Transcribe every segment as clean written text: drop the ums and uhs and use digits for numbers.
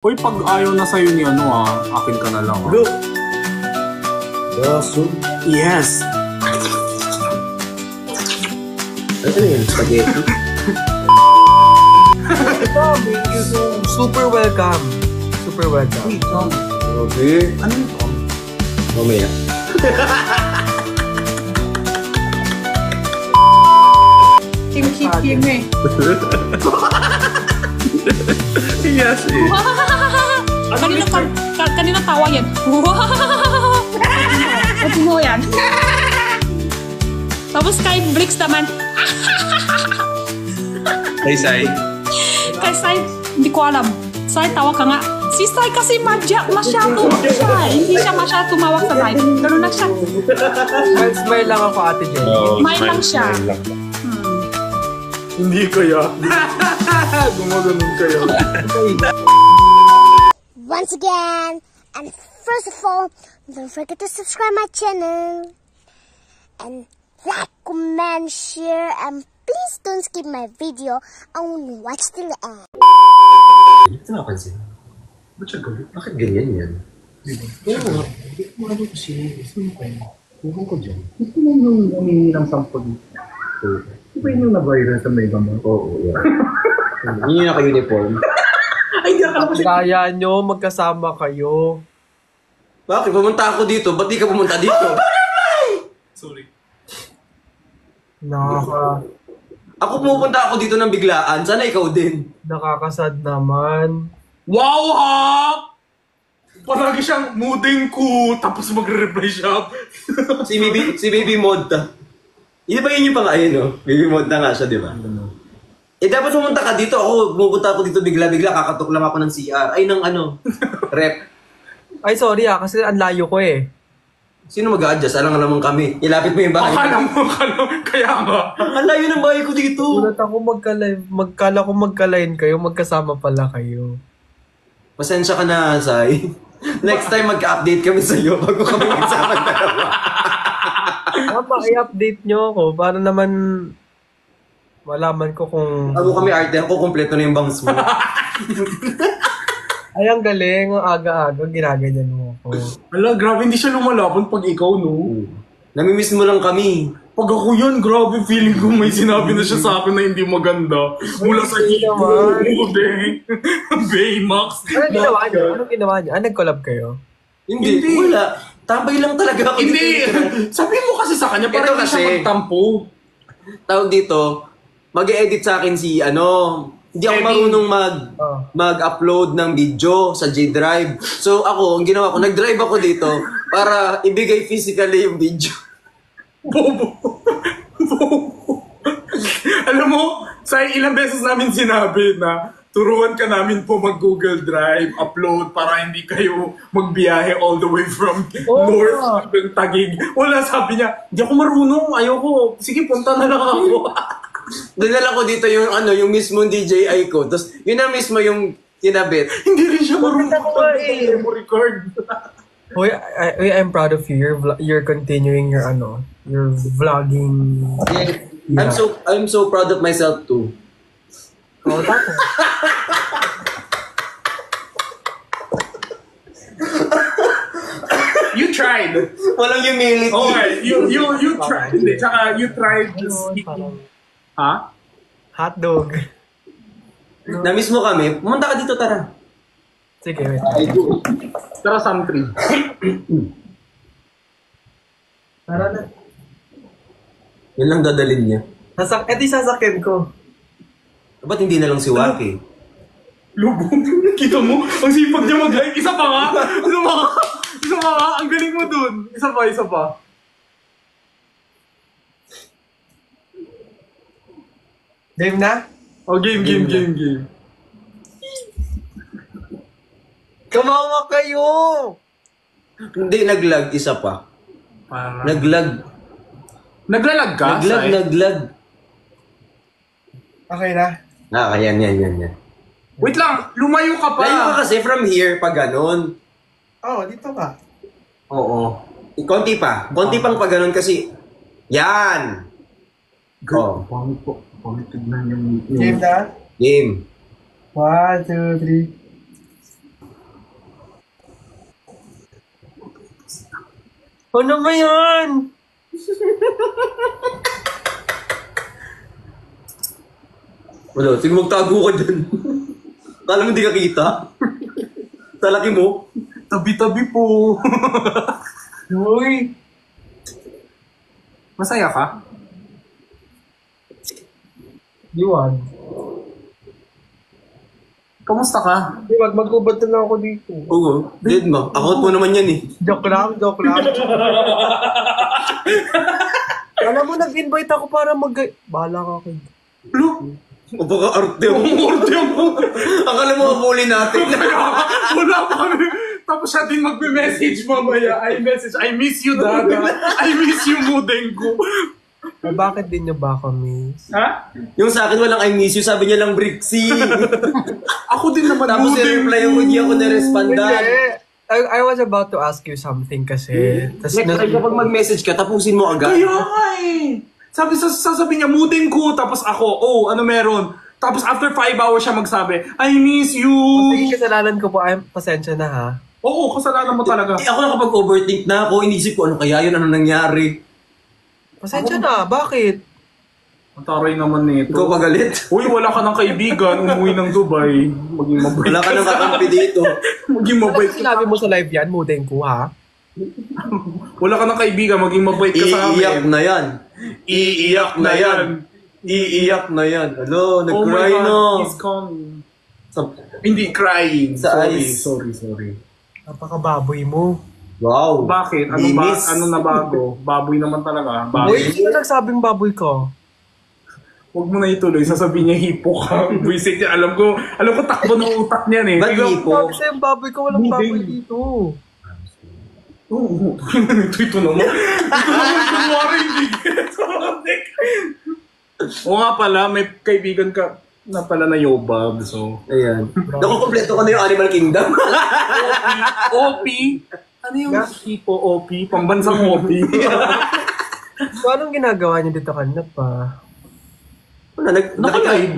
Uy, pag ayaw na sa'yo ni ano akin ka na lang. Bro! Yaso? Yes! Ano yun? Spaghetti? Super welcome. Super welcome. Uy, Tom. Okay. Ano yun, Tom? Mamaya. Kim eh. Yes eh. Kanina tawa yan. At mo yan. Tapos kay Bricks naman. Hey, Sai. Kay Sai, hindi ko alam. Sai, tawa ka nga. Si Sai kasi masyado siya. Hindi siya masyado tumawak sa live. Ganun lang siya. Smile lang ako, Ate Jen. Smile lang siya. Hindi kaya. Gumaganon kayo. Once again, and first of all, don't forget to subscribe my channel. And like, comment, share, and please don't skip my video. Only watch till the end. Ito napansin. Ba't siya galit? Bakit ganyan yan? Oo nga. Hindi ko ano kasi. Sino ko yun? Huwag ko dyan. Gusto mo nung humingi ng sampo dito. Di ba yun yung na-viral sa mega mo? Oo, yan. Yun yung naka-uniform. Ay, hindi ako siya. Kaya nyo, magkasama kayo. Bakit? Pumunta ako dito. Ba't di ka pumunta dito? Sorry. Ako pumunta ako dito ng biglaan. Sana ikaw din. Nakakasad naman. Wow, ha! Palagi siyang mooding ko, tapos magre-reply siya. Si Baby Modta. Hindi ba yun yung pang-ayin, no? Baby Modta nga siya, di ba? Eh, dapat pumunta ka dito. Ako, pumunta ako dito bigla-bigla. Kakatok lang ako ng CR. Ay, ng ano, rep. Ay, sorry kasi ang layo ko eh. Sino mag-a-adjust? Alam nga naman kami. Ilapit mo yung bahay. Akala mo, kaya nga. Ang layo ng bahay ko dito. Ulat ako magkala ko magka-line kayo, magkasama pala kayo. Pasensya ka na, Sai. Next time mag-update kami sa'yo bago kami magsama dalawa. Tama, i-update nyo ako para naman malaman ko kung... Bago kami arte, ako kompleto na yung bangs mo. Ay, ang galing. Ang aga-aga, ginaganyan mo ako. Ala, grabe, hindi siya lumalaban pag ikaw, no? Namimiss mo lang kami. Pag ako yan, grabe, feeling ko may sinabi na siya sa akin na hindi maganda. Mula sa hito, Baymax. Anong ginawa nyo? Anong ginawa nyo? Nag-collab kayo? Hindi, wala. Tambay lang talaga ako. Hindi! Sabi mo kasi sa kanya, parang hindi siya magtampo. Tawag dito, mag-edit sa akin si hindi ako marunong mag-upload ng video sa G-Drive. So ako, ang ginawa ko, nag-drive ako dito para ibigay physically yung video. Bobo. Alam mo, sa ilang beses namin sinabi na turuan ka namin po mag-Google Drive, upload para hindi kayo magbiyahe all the way from north hanggang Taguig. Wala, sabi niya, hindi ako marunong, ayoko. Sige, punta na lang ako. Dinala ko dito yung yung mismong DJI ko. Tapos yun na mismo yung kinabit. Hindi rin siya marunong record. Hoy, I'm proud of you. You're continuing your your vlogging. Yeah. I'm so proud of myself too. Oh, tapos. You tried. Walang humility. Okay, you tried. Hindi, tsaka you tried speaking. Ha? Hotdog. Na-miss mo kami. Pumunta ka dito, tara. Sige, wait. Tara, Samtree. Tara na. Yun lang dadalhin niya. Ito yung sasakyan ko. Ba't hindi na lang si Waki? Lubog. Kita mo? Ang sipag niya mag-like. Isa pa nga. Isa pa nga. Ang galing mo dun. Isa pa. Game na? Oh, game. Kamawa kayo! Hindi, naglag. Isa pa. Naglag. Naglalag ka? Naglag. Okay na? Yan. Wait lang, lumayo ka pa. Layo ka kasi from here, pag ganun. Oh, dito ka. Oo. Konti pa. Konti pang pag ganun kasi, yan! Oh. Pangit tignan yung... Game na? Game. 1, 2, 3. Ano ba yan? Wala, sige magtago ka dyan. Kala mo hindi ka kita? Sa laki mo? Tabi-tabi po. Uy. Masaya ka? Iwan. Kamusta ka? Di, mag-ubad na lang ako dito. Oo, dead ma. Account mo naman yan eh. Joke lang. Alam mo, nag-invite ako para bahala ka kayo. Look! O baka arte mo. Arte mo! Akala mo muli natin. Wala pa kami. Tapos siya din magme-message mamaya. I miss you, Dada. I miss you, Mudeng ko. Bakit din niyo ba kami? Ha? Yung sa akin walang I miss you, sabi niya lang Brixie. Ako din naman, Tapos i-reply ako, hindi ako na-respondan. I was about to ask you something kasi. Next time kapag mag-message ka, tapusin mo agad. Kaya nga eh. Sasabi niya, Mudeng ko. Tapos ako, ano meron? Tapos after 5 hours siya magsabi, I miss you. Sige, kasalanan ko po. Pasensya na ha. Oo, kasalanan mo talaga. Ako na kapag overthink na ako, inisip ko ano kaya yun, ano nangyari. Pasensya na, bakit? Ang taray naman nito. Ikaw pagalit. Uy, wala ka ng kaibigan, umuwi ng Dubai. Maging mabait. Wala ka nang kakampi dito. Maging mabait. Sinabi mo sa live yan, Mudeng ko ha? Wala ka ng kaibigan, maging mabait ka sa amin. Iiyak na yan. Iiyak na yan. Iiyak na yan. Hello, Oh my nag-cry God, no. he's coming. Hindi, crying. Sa Sorry, eyes. sorry. Napakababoy mo. Wow. Bakit? Linis. Ano na bago? Baboy naman talaga. Wait, Baboy. sino nagsabing baboy ko? Huwag mo na ituloy. Sasabihin niya hipo ka. Buisit niya. Alam ko takbo ng utak niyan eh. Ba't Ikaw- hipo? Kasi yung baboy ko, walang Mudeng. baboy dito. Oo. Ito naman. Kunwari hindi gito. Oo nga pala, may kaibigan ka na pala na Yobab. So, Ayan. Nakukompleto ko na yung Animal Kingdom. OP. Ano yung hipo OP? Pambansang OP. So, anong ginagawa niyo dito kanina pa? Wala, Naka-live.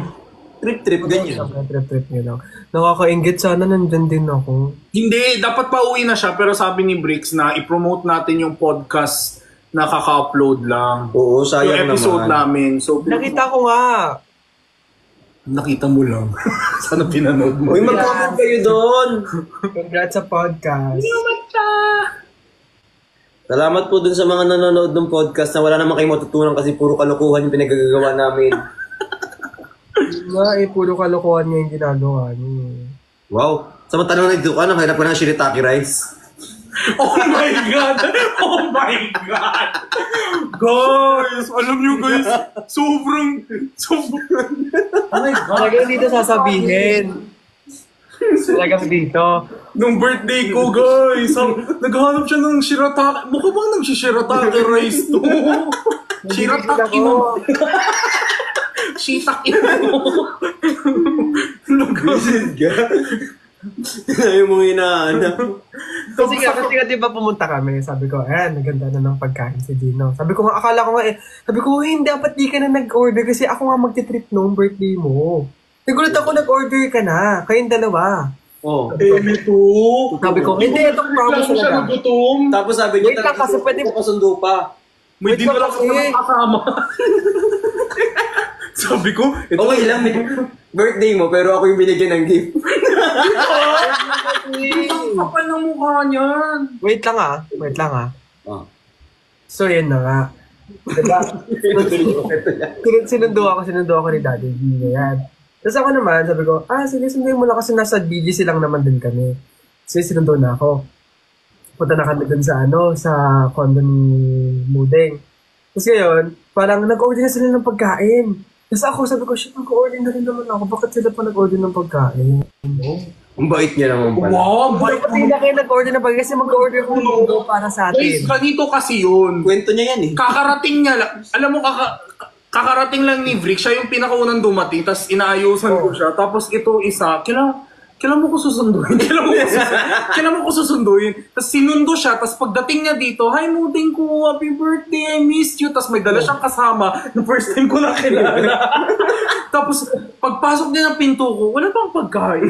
Trip, ganyan. Trip niyo lang. Nakakaingit, sana nandyan din ako. Hindi, dapat pauwi na siya. Pero sabi ni Bricks na i-promote natin yung podcast na kaka-upload lang. Oo, Yung sayang episode naman. namin. So, Nakita ko nga. nakita mo lang. Sana pinanood mo. Uy, mag-comment kayo doon. Congrats sa podcast. Salamat po dun sa mga nanonood ng podcast na wala naman kayo matutunan kasi puro kalokohan yung pinagagagawa namin. Nga, puro kalokohan niya yung ginagawa niyo. Wow. Samantalang nandito ka, nakahirap ka ng shirataki rice. Oh my God! Oh my God! Guys! Alam nyo guys, sobrang... Oh my God! Talagang dito sasabihin. Talagang dito. Nung birthday ko guys, naghahanap siya ng shirataki. Mukha bang nagsishirataki rice to? Shirataki mo. Shiitake mo. Visit ka? Ayaw mong hinahanap. Kasi nga di ba pumunta kami, sabi ko, ayan, naganda na ng pagkain si Gino. Sabi ko nga, akala ko nga sabi ko, hindi, dapat di ka na nag-order kasi ako nga magti-treat noong birthday mo. Nagulat ako, nag-order ka na, kayong dalawa. Oh. Ito. Sabi ko, hindi, itong promise Bigla siya talaga. nagutom. Tapos sabi niya, Wait lang, kasi pwede- kasundo pa. May Wait lang dinala ka kasi. naman kasama. Sabi ko, ito. Okay lang, birthday mo, pero ako yung binigyan ng gift. Ang kapal ng mukha niyan. Wait lang ah. Oh. So, yun na nga. Diba? Sinundo ako ni Daddy B. Yan. Tapos ako naman, sabi ko, sige, sunduin mo lang kasi nasa BGC lang naman din kami. So, sinundo na ako. Punta na kami dun sa sa condo ni Mudeng. Tapos ngayon, parang nag-order na sila ng pagkain. Tapos ako, sabi ko, shit, nag-order na rin naman ako. Bakit sila pa nag-order ng pagkain? Ang bait niya naman pala. Wow, Bakit hindi na kayo nag-order ng pagkain? Kasi mag-order ko ng para sa Guys, atin. ganito kasi yun. Kwento niya yan eh. Kakarating niya lang. Alam mo, kakarating lang ni Brick. Siya yung pinakaunang dumating. Tapos inaayusan ko siya. Tapos ito isa, kailan mo ko susunduin? Kailan mo ko susunduin? Tapos sinundo siya. Tapos pagdating niya dito, hi Mudeng ko, happy birthday, I missed you. Tapos may dala siyang kasama na first time ko na kilala. Tapos, pagpasok niya ng pinto ko, wala bang pagkain?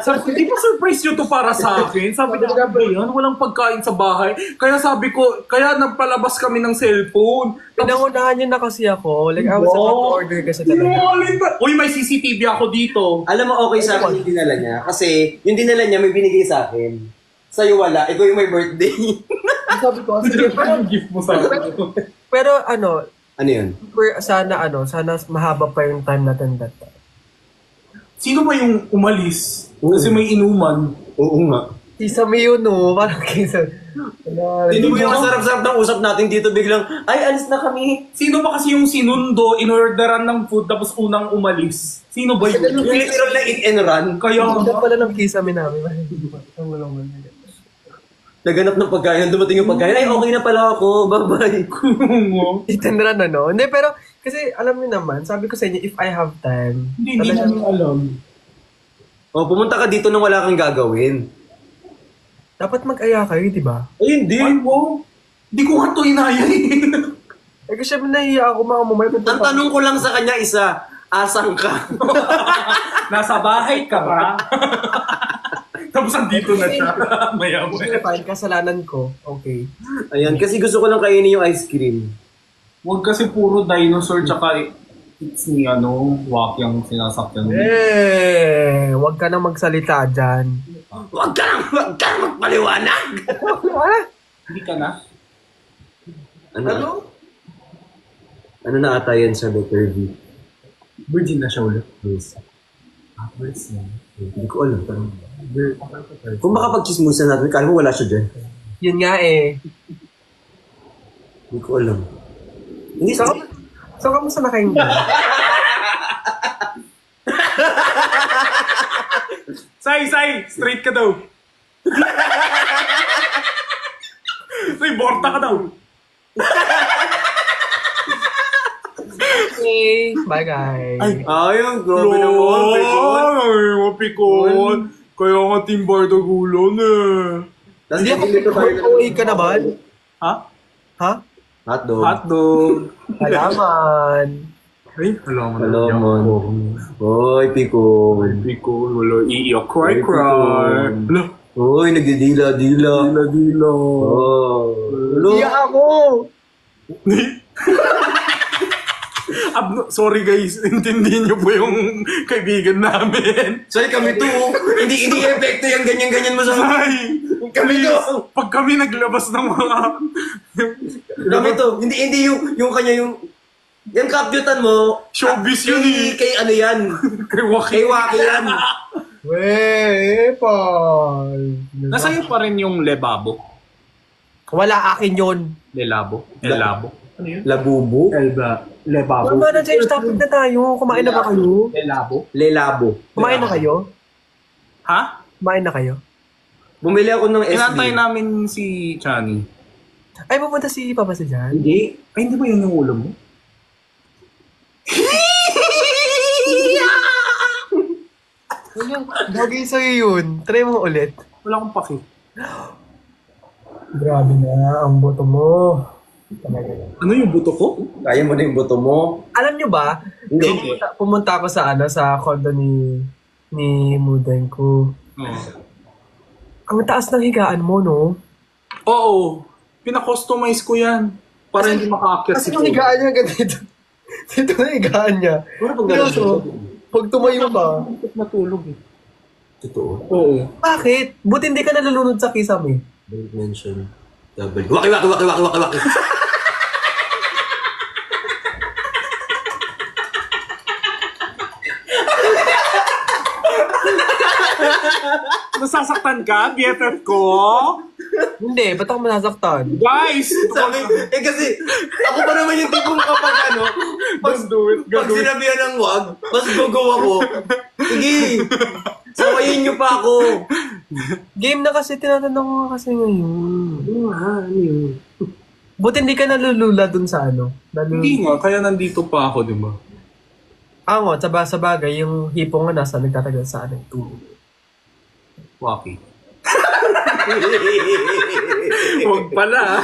Sabi ko, di ba surprise nyo to para sa akin? Sabi niya, ba yan? Walang pagkain sa bahay. Kaya sabi ko, kaya nagpalabas kami ng cellphone. Pinangunahan niyo na kasi ako. Like, I was about to order kasi talaga. Uy, may CCTV ako dito. Alam mo, okay sa akin yung dinala niya. Kasi yung dinala niya may binigay sa akin. Sa'yo wala. Ikaw yung may birthday. Sabi ko, sige, Anong gift mo sa akin? pero ano, Ano yun? sana mahaba pa yung time natin that time. Sino ba yung umalis? Kasi may inuman. Oo nga. Isa mo yun, no? Parang kaysa... Hindi mo yung masarap-sarap ng usap natin dito biglang, ay, alis na kami. Sino ba kasi yung sinundo, inorderan ng food, tapos unang umalis? Sino ba yun? Yung literal na eat and run. Kaya Hindi pala ng kisame namin. Naganap ng pagkain, dumating yung pagkain, ay, okay na pala ako, bye-bye. Itendran na, no? Hindi, pero, kasi alam niyo naman, sabi ko sa inyo, if I have time, hindi namin alam. O, pumunta ka dito nang wala kang gagawin. dapat mag-aya kayo, di ba? Ay, hindi. Ay, wow. Hindi ko nga ito inayain. Eh, kasi nahiya ako mga mamay. Ang tanong ko lang sa kanya isa, asang ka? Nasa bahay ka ba? Tapos andito na siya. Maya-maya. Fine, kasalanan ko. Okay. Ayan, kasi gusto ko lang kainin yung ice cream. Huwag kasi puro dinosaur tsaka it's ni Wak yung sinasakyan mo. Huwag ka na magsalita dyan. Huwag ka nang magpaliwanag! Hindi ka na? Ano? Ano na ata yan sa letter V? Virgin na siya ulit. Yes. Hindi ko alam. Kung makapag-chismusan natin, kala mo wala siya dyan. Yun nga eh. Hindi ko alam. Hindi So, kamusta na kayong Say! Straight ka daw. Say, borta ka daw. Okay. Bye, guys. Ayun, grabe naman. Ay, mapikon. Kaya nga Team Bardagulan eh. Hindi ako away ka naman. Ha? Ha? Hotdog. Hotdog. Alaman. Ay, halaman. Halaman. Hoy, pikon. Pikon, wala iiyak. Cry. Pikon. Hala. Hoy, nagdidila-dila. Dila. Oh. Iyak ako! Sorry guys, intindihin niyo po yung kaibigan namin. Sorry, kami to. Hindi epekto yung ganyan-ganyan mo sa... Ay, Kami to. pag kami naglabas ng mga... Kami to. Hindi yung kanya yung... Yung kapjutan mo... Showbiz yun eh. Kay ano yan? Kay Waki. Kay Waki yan. Paul. Nasa iyo pa rin yung lebabo. Wala akin yun. Lelabo. Ano yun? Labubo? Lebabo. Ano ba na change topic na tayo? Kumain na ba kayo? Lelabo? Lelabo. Kumain na kayo? Ha? Kumain na kayo? Bumili ako ng SD. Inantay namin si Chani. Ay, pupunta si Papa sa dyan? Hindi. Ay, hindi ba yun yung ulam mo? Bagay sa'yo yun. Try mo ulit. Wala akong paki. Grabe na, ang boto mo. Ano yung buto ko? Kaya mo na yung buto mo. Alam nyo ba? Hindi. Pumunta ako sa sa condo ni Muden ko. Oo. Ang taas ng higaan mo, no? Oo. Pina-customize ko yan. Para hindi makaakyat Kasi yung higaan niya ganito. Dito na higaan niya. Pero pag tumayo ka, Matulog eh. Totoo. Oo. bakit? Buti hindi ka nalulunod sa kisame. Don't mention. Waki. Nasasaktan ka, BFF ko? Hindi, ba't ako masasaktan? Guys! Sabi, kasi ako pa naman yung tipong kapag pag sinabihan ng wag, mas gogo ako. Sige, sawayin niyo pa ako. Game na kasi, tinatanong ko nga kasi ngayon. Ano yun? Buti hindi ka nalulula dun sa Hindi nga, kaya nandito pa ako, di ba? Angot, sa bagay, yung hipong nga nasa nagtatagal sa tulog. Waki. Huwag pala.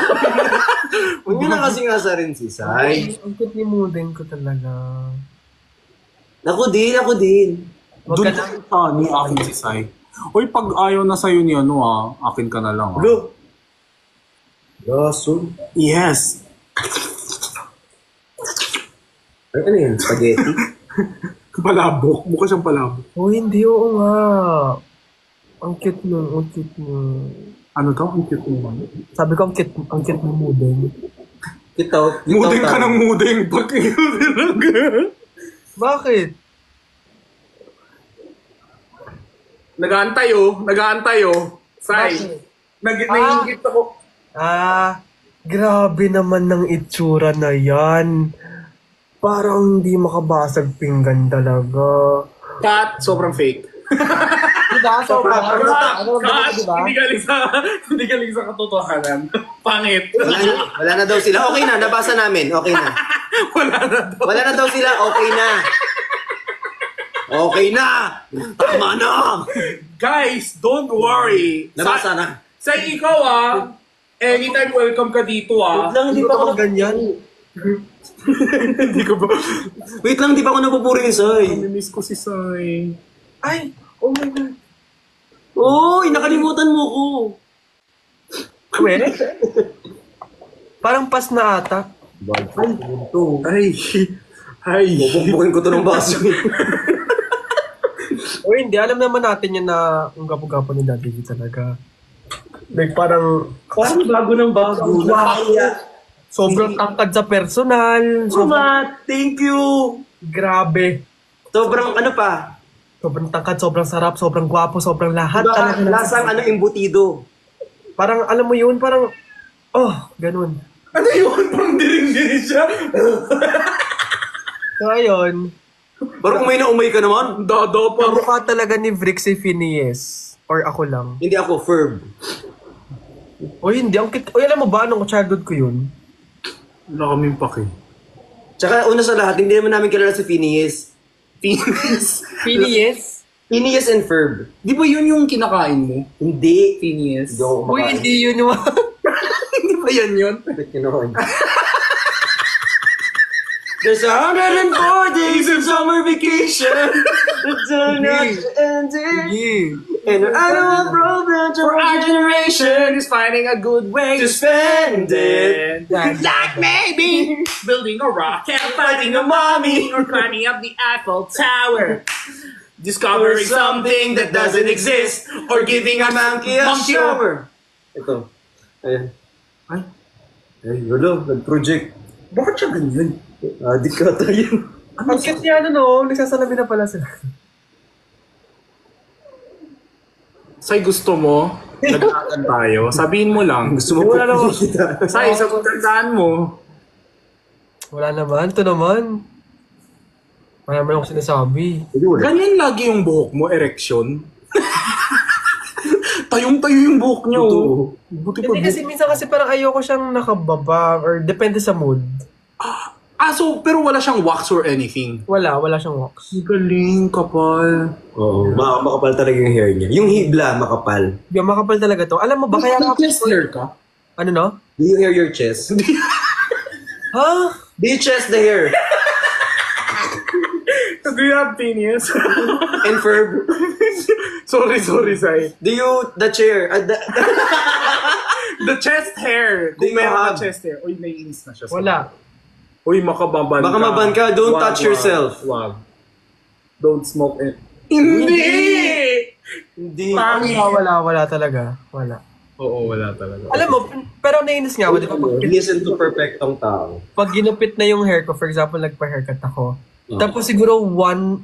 Huwag mo na kasing asa rin si Sai. Ang cute ni Muden ko talaga. Ako din. Wag Doon ka ka na. sa ni akin si Sai. Uy, pag ayaw na sa'yo ni akin ka na lang. Bro. Lason. Yes. Ay, ano yun? Spaghetti? Palabok. Mukha siyang palabok. Oh, hindi, oo nga. Ang cute nun, Ano to? Ang cute mo. Sabi ko, ang cute mo mudeng. Kitaw. Mudeng ka ng mudeng. Pag Bakit? Nag-aantay oh. Sai. Nag-iingit ako. Grabe naman ng itsura na yan. Parang hindi makabasag pinggan talaga. Cut. Sobrang fake. Diba? Sobrang Cut. diba? Hindi galing sa katotohanan. Pangit. Wala na daw sila. Okay na, nabasa namin. Okay na. Wala na daw sila. Okay na. Okay na! Tama na! Guys, don't worry. Nabasa na. Sa ikaw anytime welcome ka dito Wait lang, hindi pa ako ganyan. Hindi ko ba? Wait lang, hindi pa ako napupuri ni Sai. Namimiss ko si Sai. Ay! Oh my God. Uy, nakalimutan mo ko. Pwede? Parang pas na ata. Ay. Bubukbukin ko to ng baso. O hindi, alam naman natin yan na ang gapo-gapo ni Daddy V talaga. Like parang Bago ng bago. sobrang tangkad sa personal. Thank you. Grabe. Sobrang ano pa? Sobrang tangkad, sobrang sarap, sobrang gwapo, sobrang lahat talaga. Lasang embutido. Parang alam mo yun, parang ganun. Ano yun? Pang diring-diring siya. So ayun, Parang umay na umay ka naman. Dado pa. mukha talaga ni Vrick si Phineas. Or ako lang. Hindi ako, Ferb. Hindi, ang kit. Alam mo ba, nung childhood ko yun? Wala kaming paki. Tsaka una sa lahat, hindi naman namin kilala si Phineas. Phineas? Phineas and Ferb. Di ba yun yung kinakain mo? Hindi. Phineas. Hindi ako kumakain. Hindi yun yung... Hindi ba yan yun? There's 104 days of summer vacation. It's not ending. And I don't want problems for our generation is finding a good way to spend it. Like maybe building a rocket, Fighting a mommy. or climbing up the Eiffel Tower. Discovering something that doesn't exist, or giving a monkey a shower. Ito. Ayan. Ay, wala. Nag-project. Bakit siya ganyan? Adik ka tayo. Ang cute niya, nagsasalamin na pala sila. Say, gusto mo? Nagkakan tayo. Sabihin mo lang. Gusto mo Wala naman. kita. Say, sa pagkandaan mo. Wala naman, ito naman. Wala naman ako sinasabi. Ganyan lagi yung buhok mo, erection. Tayong-tayo yung buhok niya, oh. Buti pa Hindi kasi minsan kasi parang ayoko siyang nakababa or depende sa mood. pero wala siyang wax or anything. Wala siyang wax. Galing, kapal. Oo, makapal talaga yung hair niya. Yung hibla, makapal. Yung makapal talaga to. Alam mo ba kaya ako... Chest hair ka? Ano no? Do you hair your chest? Ha? Do you chest the hair? Do you have penis? And Ferb? sorry, Sai. Do you, the chair? The chest hair. Do Kung you meron have- ka chest hair. Uy, naiinis na siya. Wala. Uy, makababan Baka maban ka, don't touch yourself. Wag. Don't smoke it. Hindi! Hindi. Wala talaga. Wala. Oo, wala talaga. Alam mo, pero nainis nga ako, di ba? Listen to perfectong tao. Pag ginupit na yung hair ko, for example, nagpa-haircut ako, tapos siguro 1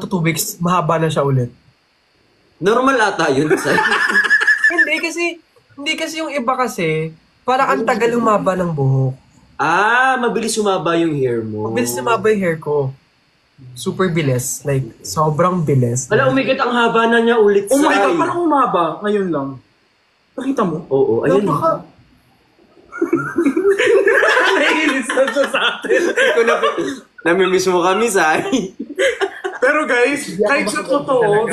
to 2 weeks, mahaba na siya ulit. Normal ata yun. Hindi kasi yung iba kasi, parang ang tagal humaba ng buhok. Mabilis humaba yung hair mo. Mabilis humaba yung hair ko. Super bilis. Like, sobrang bilis. Wala, umigat ang haba na niya ulit, Oh my Sai. God, parang umaba. Ngayon lang. Nakita mo? Oo, ayun. Naiinis na siya sa atin. Namimiss mo kami, Sai. Pero guys, kahit sa totoo,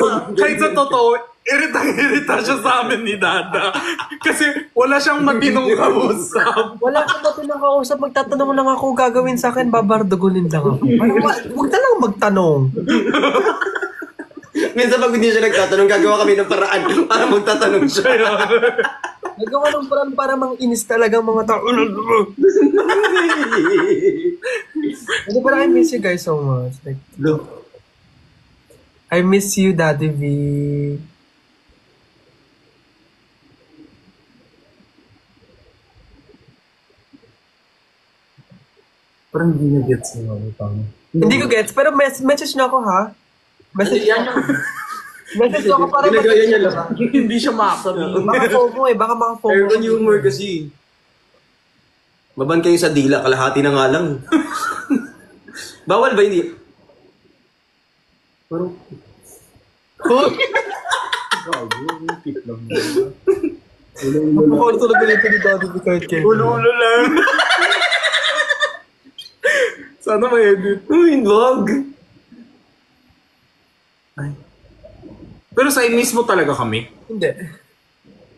iritang-irita siya sa amin ni Dada. Kasi wala siyang matinong kausap. Wala akong ba pinakausap, magtatanong lang ako gagawin sa akin, babardugunin lang ako. Parang, wag na lang magtanong. Minsan pag hindi siya nagtatanong, gagawa kami ng paraan para magtatanong siya. Nagawa ng parang para mang-inis talaga mga tao. Hindi, pero I miss you guys so much. Like, I miss you, Daddy V. Parang hindi na gets mo. Hindi ko gets, pero message niyo ako, ha? Message niyo ako. Message niyo ako para Ginagaya niya lang. Hindi siya makasabi. Baka FOMO eh, baka maka-FOMO. Urban humor kasi. Maban kayo sa dila, kalahati na nga lang. Bawal ba hindi? Parang... Mukha talaga nito ni Daddy V kahit kayo. Ulo-ulo lang. Sana may edit. Uy, wag. Ay. Pero sa mismo talaga kami. Hindi.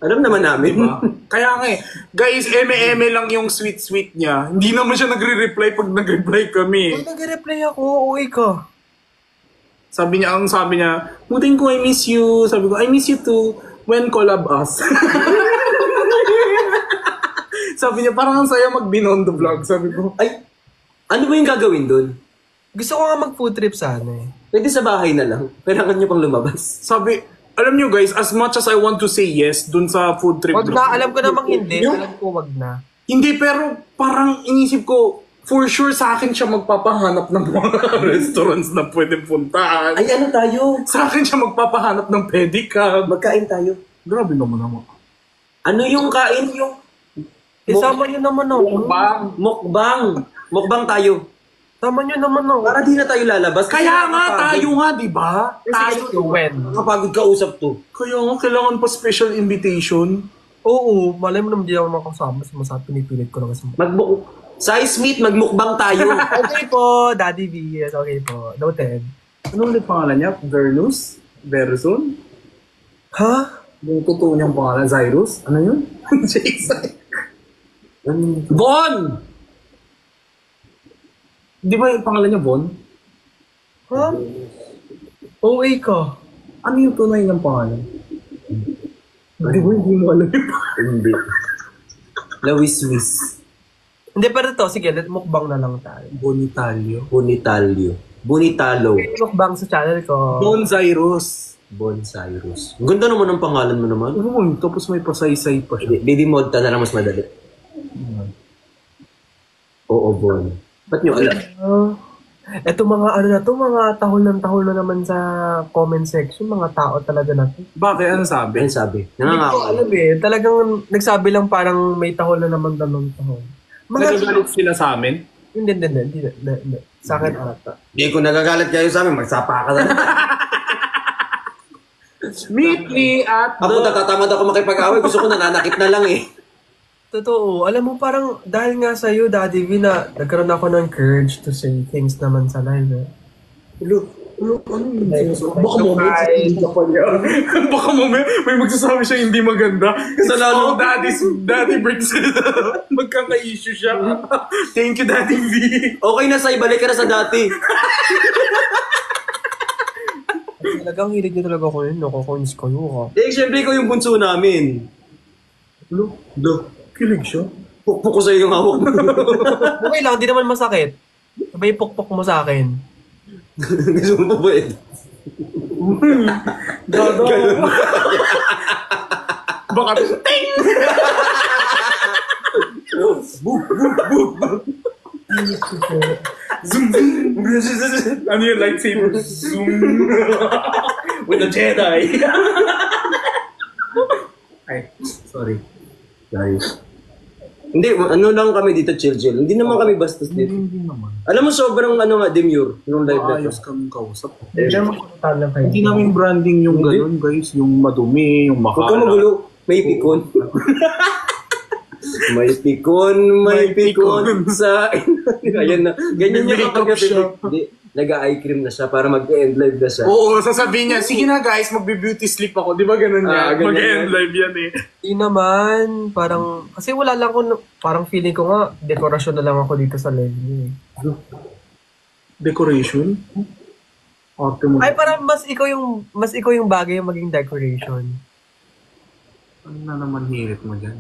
Alam naman namin. Diba? Kaya nga eh. Guys, eme-eme lang yung sweet-sweet niya. Hindi naman siya nagre-reply pag nag-reply kami. Pag nag-reply ako, uwi ka. Sabi niya, muting ko, I miss you. Sabi ko, I miss you too. When collab us. Sabi niya, parang ang saya mag-beyond the vlog. Sabi ko, Ay, ano ba yung gagawin doon? Gusto ko nga mag-food trip sana eh. Pwede sa bahay na lang. Kailangan nyo pang lumabas. sabi, alam niyo guys, as much as I want to say yes dun sa food trip. Wag na, alam ko namang hindi. Yung- Alam ko wag na. Hindi, pero parang inisip ko, for sure sa akin siya magpapahanap ng mga restaurants na pwede puntahan. Ay, ano tayo? Sa akin siya magpapahanap ng pedicab. Magkain tayo. Grabe naman. Ano yung kain? Yung Isama nyo naman ako. Bang! mukbang. Mukbang tayo. Sama nyo naman ako. Para di na tayo lalabas. Kaya nga, tayo nga, di ba? Tayo. When? Nakapagod ka usap to. Kaya nga, kailangan pa special invitation. Oo, malay mo naman di ako makasama. Sumasabi, pinipilit ko lang kasi. Size meet, magmukbang tayo. Okay po, Daddy V. Yes, okay po. Noted. Ano ulit pangalan niya? Vernus? Verson? Ha? Yung totoo niyang pangalan, Cyrus? Ano yun? Jason. Von! Di ba yung pangalan niya Von? Ha? OA ka. Ano yung tunay niyang pangalan? Di ba hindi mo alam yung pangalan? Hindi. Lawiswis. Hindi, pero to, sige, mukbang na lang tayo. Bonitalio. Bonitalio. Bonitalo. Mukbang sa channel ko. Don Cyrus. Bon Cyrus. Ang ganda naman ang pangalan mo naman. Oo, tapos may pasaysay pa siya. Baby Modta na lang mas madali. Oo, Bon. Ba't nyo alam? Eto mga ano na to, mga tahol na naman sa comment section, mga tao talaga na to. Bakit? Ano sabi? Ano sabi? Hindi ko Nangangako. alam eh. Talagang nagsabi lang parang may tahol na naman dalawang tahol. Nagagalit sila sa amin? Hindi. Sa akin ata. Hindi ko nagagalit kayo sa amin, magsapa ka na. Meet me at Ako natatamad ako makipag-away, gusto ko nananakit na lang eh. Totoo. Alam mo parang dahil nga sa'yo, Daddy V, na nagkaroon ako ng courage to say things naman sa live eh. Baka moment, baka moment, may magsasabi siya hindi maganda. Kasalanan. So, daddy brings it up. Magkaka-issue siya. Thank you, Daddy V. Okay na, Sai, balik ka na sa dati. Talagang hilig niyo talaga ko yun. Nakukunis ko yun. Eh, syempre ikaw yung bunso namin. Lo, kilig siya. Pukpuk ko sa'yo yung hawak mo. Okay lang, di naman masakit. Sabay pukpok mo sa akin. Gusto mo pa ba eh? Gado. Baka, ting! Zoom, zoom. Ano yung lightsaber? Zoom. With a Jedi. Ay, sorry. Guys. Hindi, ano lang kami dito, chill. Hindi naman kami bastos dito. Hindi naman. Alam mo, sobrang ano nga, demure, nung live na Maayos to. kaming kausap. Hindi naman kumuntaan lang kayo. Hindi namin branding yung gano'n, guys. Yung madumi, yung Huwag ka makala. magulo, may pikon. may pikon sa... Ayan na, ganyan May niya kapag makeup siya. Hindi, nag-eye cream na siya para mag-end live na siya. Oo, sasabihin niya, sige na guys, magbe-beauty sleep ako. Di ba ganun Ah, yan? ganyan Mag-end yan. live yan eh. Hindi naman. Parang, kasi wala lang ko, parang feeling ko nga, dekorasyon na lang ako dito sa live niyo eh. Decoration? Arte mo. Ay, parang mas ikaw yung bagay yung maging decoration. Ano na naman hirit mo dyan?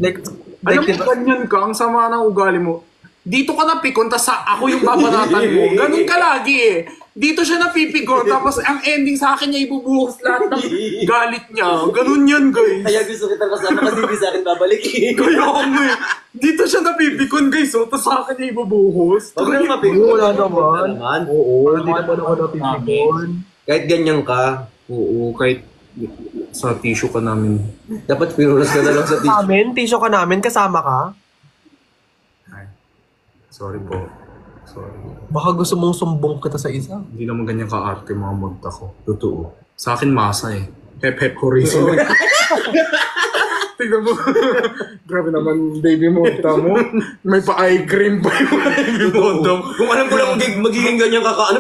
Like Alam mo, diba? ganyan ka, ang sama ng ugali mo. Dito ka napikon, tas ako yung babanatan mo. Ganun ka lagi eh. Dito siya napipikon, tapos ang ending sa akin niya ibubuhos lahat ng galit niya. Ganun yan, guys. Kaya gusto kita kasama kasi hindi sa akin babalik. Kaya ako eh. Dito siya napipikon, guys, oh, tas sa akin niya ibubuhos. Huwag lang mapikon. Wala naman. Oo, Hindi naman ako napipikon. Kahit ganyan ka, Oo, kahit sa tissue ka namin. dapat pinunas ka na lang sa tissue. Tissue ka namin, kasama ka. Ay, sorry po. Sorry. Baka gusto mong sumbong kita sa isa. Hindi naman ganyan ka-arte mga magta ko. Totoo. Sa akin, masa eh. Hep-hep horizon. Tignan mo. Grabe naman, baby mo. Tamo. May pa-eye cream pa yung baby mo. Kung alam ko lang magiging ganyan ka,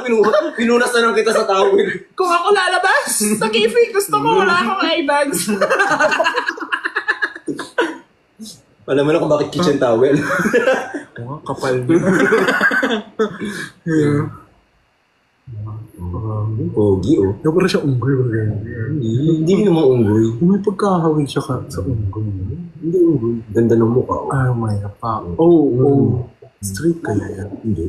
pinunas na lang kita sa tawid. Kung ako lalabas sa cafe, gusto ko wala akong eye bags. Alam mo na kung bakit kitchen towel. Oo, kapal niya. Yeah. Pogi oh. Yung parang siya unggoy. Hindi naman unggoy. May pagkahawig siya sa unggoy. Hindi unggoy. Ganda ng mukha oh. Ah, may pa. Oh. Straight kaya yan. Hindi.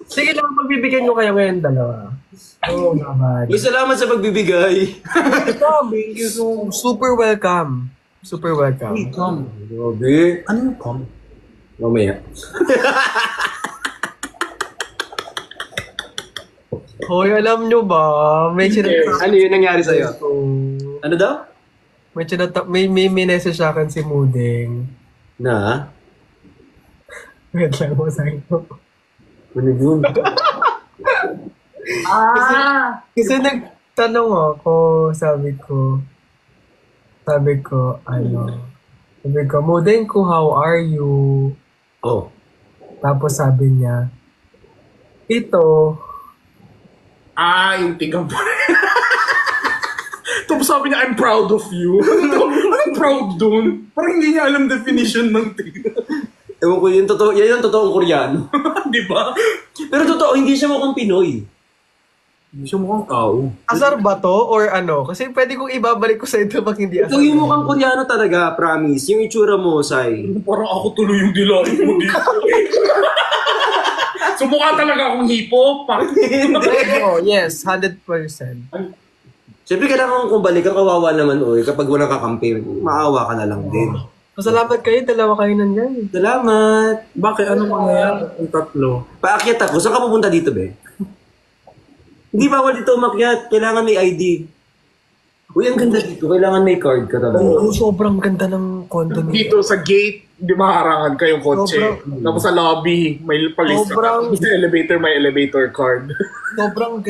Sige lang, pagbibigyan nyo kayo ngayon dalawa. Oo naman. May salamat sa pagbibigay. Thank you so super welcome. Super welcome. Come. Grabe. Ano yung come? Mamaya. Hoy, alam nyo ba? May Ano yun nangyari sa'yo? Ano daw? may message sa akin si Mudeng. Na? Wait lang mo sa ito. Ano yun? Kasi nagtanong ako, sabi ko, Mudeng ko, how are you? Oh. Tapos sabi niya, ito, Yung tigang pa. Tapos sabi niya, I'm proud of you. Anong proud dun? Parang hindi niya alam definition ng tigang. Ewan ko yun, totoo, yan yung totoong Koreano. Di ba? Pero totoo, hindi siya mukhang Pinoy. Hindi siya mukhang tao. asar ba to? Or ano? Kasi pwede kong ibabalik ko sa ito pag hindi asar. Ito yung mukhang Koreano talaga, promise. Yung itsura mo, Sai. Parang ako tuloy yung dilahin mo dito. So mukha talaga akong hipo. Oh, yes, 100%. Siyempre, kailangan kung balikan, kawawa naman, oy. Kapag walang kakampi, maawa ka na lang din. Masalamat kayo, dalawa kayo nandiyan. Salamat. Bakit? Ano mangyayari? Ang tatlo. Paakyat ako. Saan ka pupunta dito, be? Hindi bawal dito umakyat. Kailangan may ID. Uy, ang ganda dito. Kailangan may card ka talaga. Oo, sobrang ganda ng condo nito. Dito sa gate, di maharangan kayong kotse. Tapos sa lobby, may palis. Sobrang- Tapos sa elevator, may elevator card. Sobrang,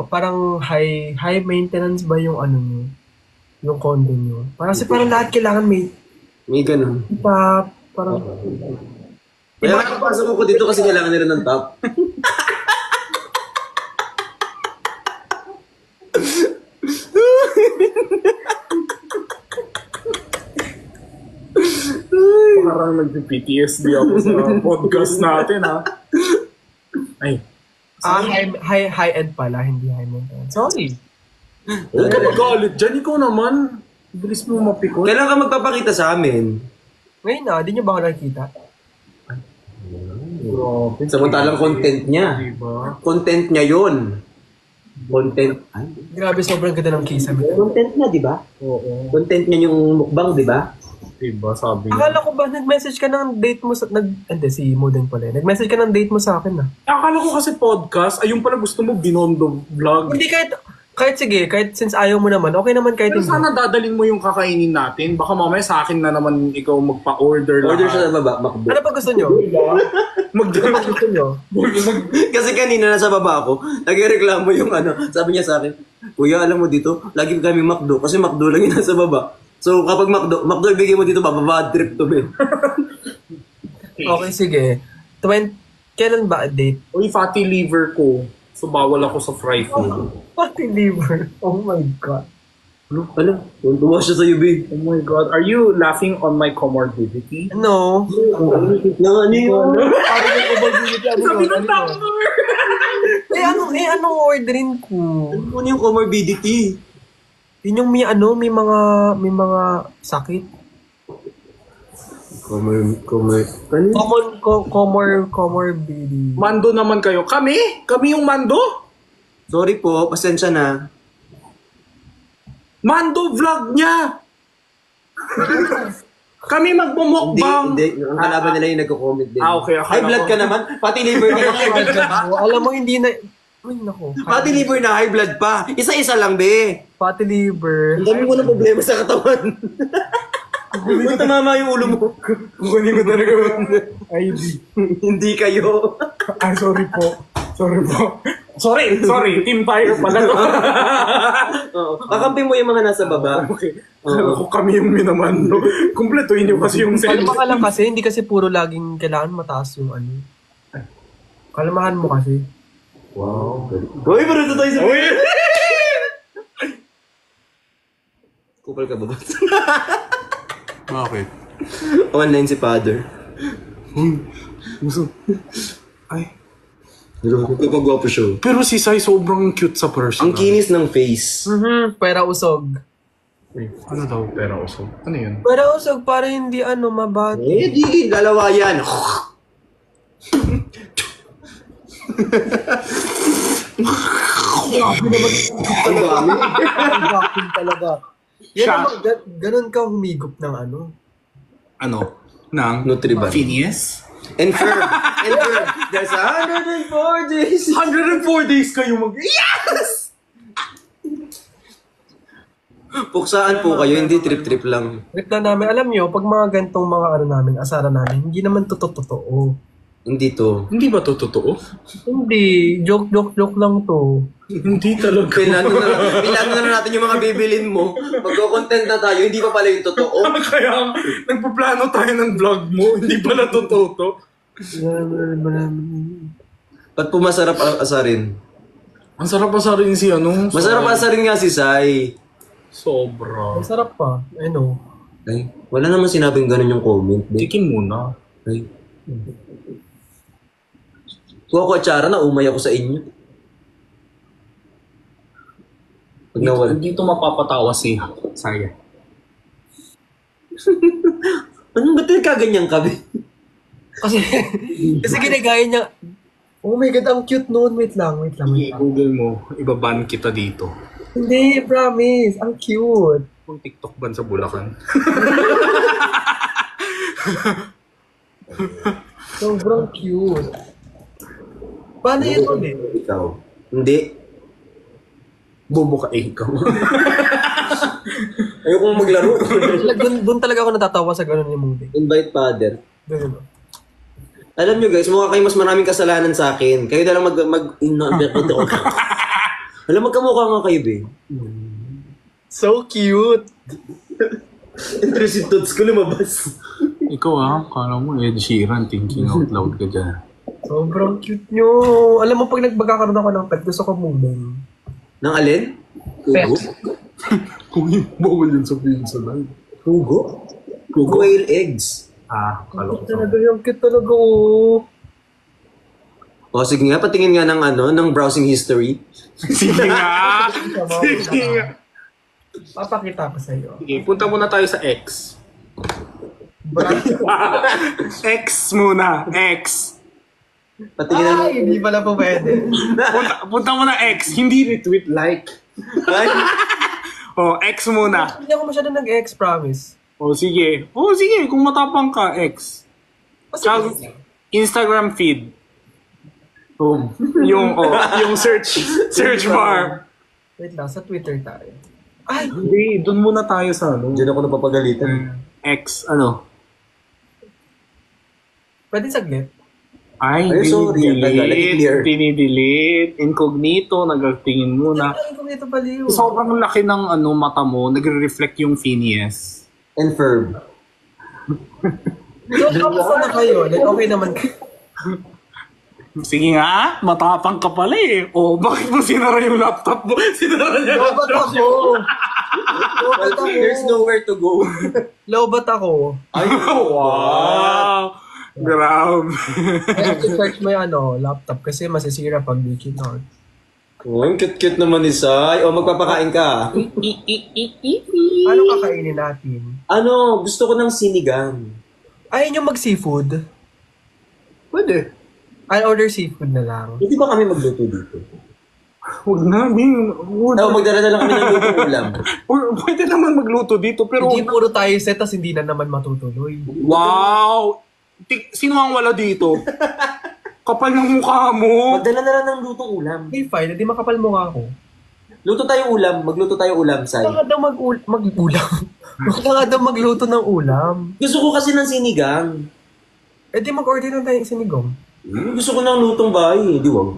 parang high maintenance ba yung ano nyo? Yung condo nyo? Kasi parang lahat kailangan may May ganun. parang, Kaya nakapasok ako dito kasi kailangan nila ng top. Parang nag-PTSD ako sa podcast natin, ha? Ay. high-end pala, hindi high maintenance. Sorry. Huwag ka magalit dyan. Ikaw naman. Bilis mo mapikot. Kailan ka magpapakita sa amin? Ngayon na, di nyo ba ako nakikita? Grabe. Samantalang content niya. Diba? Content niya yun. Content. Ay, Grabe, sobrang ganda ng kisame. content niya, di ba? Oo. Content niya yung mukbang, di ba? Diba, sabi niya. Akala ko ba, nag-message ka ng date mo sa, hindi, si Mudeng pala. Nag-message ka ng date mo sa akin, Akala ko kasi podcast, ayun pala gusto mo binondo vlog. Hindi, kahit since ayaw mo naman, okay naman kahit Pero hindi. sana dadalhin mo yung kakainin natin. Baka mamaya sa akin na naman ikaw magpa-order Order lahat. siya sa baba, McDo. Ano pa gusto nyo? Ano pa gusto nyo? Kasi kanina nasa baba ako, nagreklamo yung sabi niya sa akin, Kuya, alam mo dito, lagi kami McDo, kasi McDo lang yung nasa baba. So kapag McDo ibigay mo dito, bababa trip to be. Okay, sige. Kailan ba date? Uy, fatty liver ko. So bawal ako sa fry food. Fatty liver. Oh my God. Ano? Tuwa siya sa'yo, babe. Oh my God. Are you laughing on my comorbidity? No. Ano yun? Sabi ng doctor! Anong orderin ko? Ano yung comorbidity? Yun yung may mga sakit. Comorbidity. Mando naman kayo. Kami? Kami yung mando? Sorry po, pasensya na. Mando vlog niya! Kami magmumukbang. Hindi. Ang kalaban nila yung nagko-comment din. Okay. High blood ka naman? Pati liver ka na high blood ka pa? Alam mo, hindi na... Ay, naku. Pati liver na high blood pa. Isa-isa lang, be. Pati liver. Ang dami mo na problema sa katawan. Kung tamama yung ulo mo. Kukunin ko talaga ID. Hindi kayo. Ay, sorry po. Sorry. Team Fire pala to. Oo. Kakampi mo yung mga nasa baba. Okay. Ako kami yung minamando. Kumpletuhin niyo kasi yung Kalma ka lang kasi, hindi kasi puro laging kailangan mataas yung ano. Kalmahan mo kasi. Wow. Uy, pero ito tayo sa... Uy! Kupal ka ba ba? Bakit? Online si father. Ay. Kapag-gwapo siya. Pero si Sai sobrang cute sa person. Ang kinis ng face. Pera usog. Ano daw pera usog? Ano yun? Pera usog para hindi mabati. Di. Lalawa yan. Ang dami. Ang vacuum talaga. Yan naman, ganun ka humigop ng ano. Ano? Nang? Nutriban. Phineas? And firm. There's 104 days. 104 days kayo Yes! Puksaan po kayo, hindi trip-trip lang. Trip na namin. Alam nyo, pag mga gantong mga namin, asara namin, hindi naman totoo. Hindi to. Hindi ba to totoo? Hindi. Joke lang to. Hindi talaga. Pinano na natin yung mga bibilin mo. Magko-content na tayo, hindi pa pala yung totoo. Kaya nagpaplano tayo ng vlog mo. Hindi pala totoo to. Ba't po masarap asarin? Ang sarap pa sa rin si ano. Masarap asarin nga si Sai. Sobra. Ang sarap pa. Ano? Ay, wala naman sinabing ganun yung comment. Tikin muna. Ay. Kuha ko atsara na umay ako sa inyo. Pag nawala. Dito mapapatawa si Saya. Anong ba't kaganyan ka, be? Kasi ginagaya niya. Oh my God, ang cute noon. Wait lang. I-google mo, ibaban kita dito. Hindi, promise. Ang cute. Kung TikTok ban sa Bulacan. Sobrang cute. Paano yun ulit? Ikaw. Hindi. Bobo ka ikaw. Ayokong maglaro. Doon talaga ako natatawa sa ganun yung movie. Invite father. Doon. Alam nyo guys, mukha kayo mas maraming kasalanan sa akin. Kayo na lang Alam, magkamukha nga kayo, be. So cute. Intrusive thoughts ko lumabas. Ikaw kala mo Ed Sheeran, thinking out loud ka dyan. Sobrang cute nyo. Alam mo, pag nagkakaroon ako ng pet, gusto ko moving. Nang alin? Pet. Kung bawal yun sabihin sa live. Hugo? Quail eggs. Kalo ko. Talaga yung cute talaga, oh. O sige nga, patingin nga ng browsing history. Sige nga! Papakita ko sa'yo. Sige, punta muna tayo sa X. X muna. X. Patingin na. Ay, hindi pala po pwede. Punta muna X. Hindi retweet, like. X muna. Hindi ako masyado nag-ex, promise. Sige. Sige. Kung matapang ka, X. Instagram feed. Yung search bar. Wait lang, sa Twitter tayo. Ay! Hindi, doon muna tayo sa Diyan ako napapagalitan. X, Pwede saglit? Ay, sorry. Clear. Dinidelete. Incognito, nagtingin muna. Ay, kung ito baliw. Sobrang laki ng mata mo, nagre-reflect yung Phineas. And firm. So, kamusta na kayo? Like, okay naman. Sige nga, matapang ka pala eh. Bakit mo sinara yung laptop mo? Sinara niya Dapat ako. Lobat ako. There's nowhere to go. Lobat ako. Ay, Wow! Grabe. Kaya i-search mo yung laptop kasi masisira pag di kinod. Oh, ang cute-cute naman ni Sai. O, magpapakain ka. Ano kakainin natin? Ano, gusto ko ng sinigang. Ayaw nyo mag-seafood? Pwede. I'll order seafood na lang. Hindi ba kami magluto dito? Huwag na, Bing. Oo, magdala na lang kami ng lutong ulam. Pwede naman magluto dito, pero... Hindi puro tayo set, tas hindi na naman matutuloy. Wow! Sino ang wala dito? Kapal ng mukha mo. Magdala na lang ng lutong ulam. Okay, fine. Hindi makapal mukha ako. Luto tayo ulam. Magluto tayo ulam, Sai. Baka daw mag-ulam. Baka daw magluto ng ulam. Gusto ko kasi ng sinigang. Eh di mag-order na tayo ng sinigong. Gusto ko ng lutong bahay. Di wag.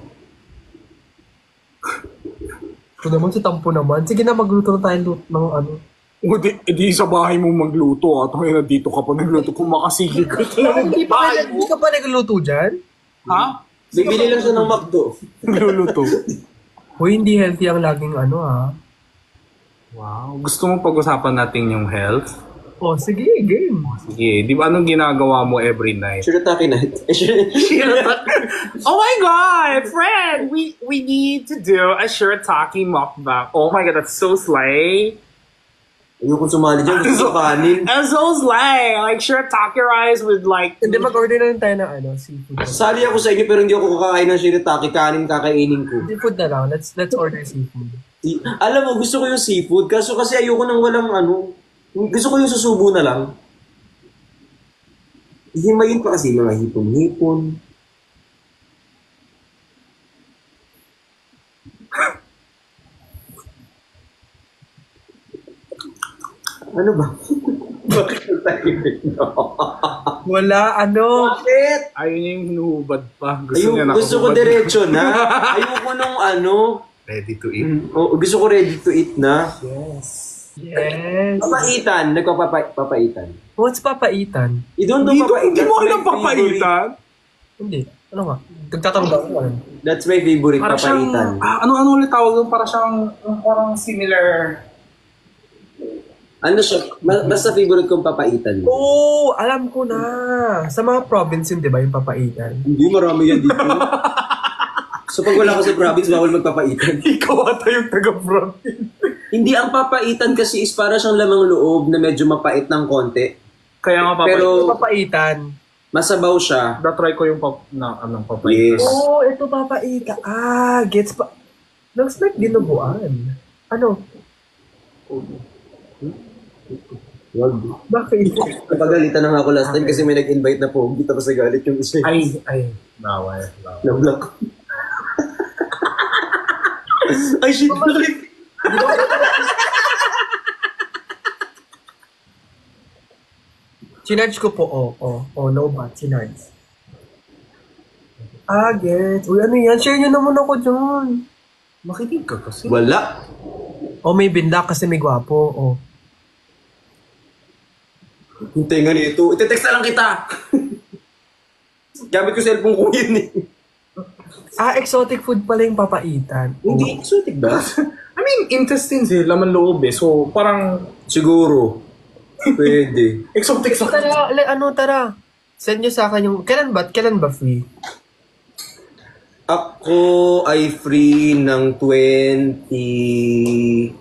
Ito naman sa tampo naman. Sige na, magluto na tayo ng O di sa bahay mo magluto at ngayon dito ka pa nagluto kung makasigil ka talaga. Hindi ka pa nagluto dyan? Ha? Bibili lang siya ng McDo. Nagluluto. Uy, hindi healthy ang laging Wow. Gusto mo pag-usapan natin yung health? Oh, sige, game. Sige. Di ba anong ginagawa mo every night? Shirataki night. Oh my God! Friend! We need to do a shirataki mukbang. Oh my God, that's so slay. Ayoko sumali dyan. Gusto ko kanin. That's so slay! Like shirataki rice with like... Hindi, mag-order na lang tayo ng seafood. Sali ako sa inyo pero hindi ako kakain ng shirataki. Kanin kakainin ko. Seafood na lang. Let's order seafood. Alam mo, gusto ko yung seafood. Kaso kasi ayoko nang walang Gusto ko yung susubo na lang. Himayin pa kasi mga hipon-hipon. Ano ba? Bakit tayo dito? Wala, Bakit? Ayun yung hinuhubad pa. Gusto niya Gusto ko nakahubad. diretso na. Ayoko nung Ready to eat. gusto ko ready to eat na. Yes. Papaitan. Nagpapaitan. What's papaitan? You don't know papaitan. Hindi mo alam That's my favorite. papaitan? Hindi. Ano nga? Nagtatanong ba ako? That's my favorite, Para siyang, papaitan. ano ulit tawag doon? Para siyang, parang similar. Ano siya? Basta favorite kong papaitan. Oh, alam ko na. Sa mga province yun, di ba, yung papaitan? Hindi, marami yan dito. So pag wala ka sa province, bawal magpapaitan. Ikaw ata yung taga-province. Hindi, ang papaitan kasi is para siyang lamang loob na medyo mapait ng konti. Kaya nga Pero Papaitan. masabaw siya. na-try ko yung papaitan. Yes. Oh, ito papaitan. Ah, gets pa. Looks like dinuguan. Ano? Wag. Bakit? Napagalitan na nga ako last time kasi may nag-invite na po. Hindi tapos nagalit yung isa. Ay. Bawal. Na-block. Ay, shit. Bakit? Chinarge ko po, no bat, chinarge. Ah, gets. Uy, ano yan? Share nyo naman ako dyan. Makinig ka kasi. Wala. May binlock kasi may gwapo, Yung tenga nito. Ite-text na lang kita. Gamit ko cellphone ko yun eh. Ah, exotic food pala yung papaitan. Hindi exotic ba? I mean, intestines laman loob So, parang Siguro. Pwede. exotic sa... Tara. Send nyo sa akin yung... Kailan ba free? Ako ay free ng 22?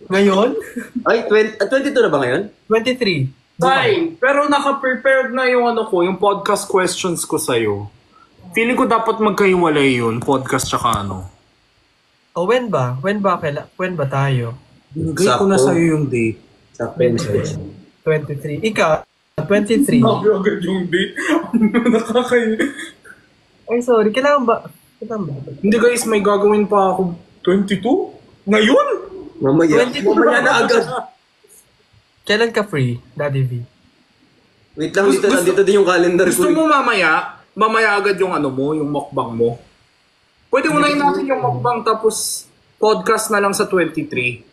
Ngayon? Ay, 22 na ba ngayon? 23. Fine. Pero naka-prepared na yung yung podcast questions ko sa'yo. Feeling ko dapat magkahiwalay yun, podcast tsaka When ba? When ba tayo? Binigay ko na Sakto. sa'yo yung date. Sa Wednesday. 23. Ikaw, 23. Sabi agad yung date. Ay, sorry. Kailangan ba? Hindi guys, may gagawin pa ako 22? Ngayon? Mamaya. 22 Mamaya na agad. Kailan ka free, Daddy V? Wait lang, dito din yung calendar ko. Gusto mo mamaya agad yung yung mukbang mo? Pwede mo na natin yung mukbang tapos podcast na lang sa 23.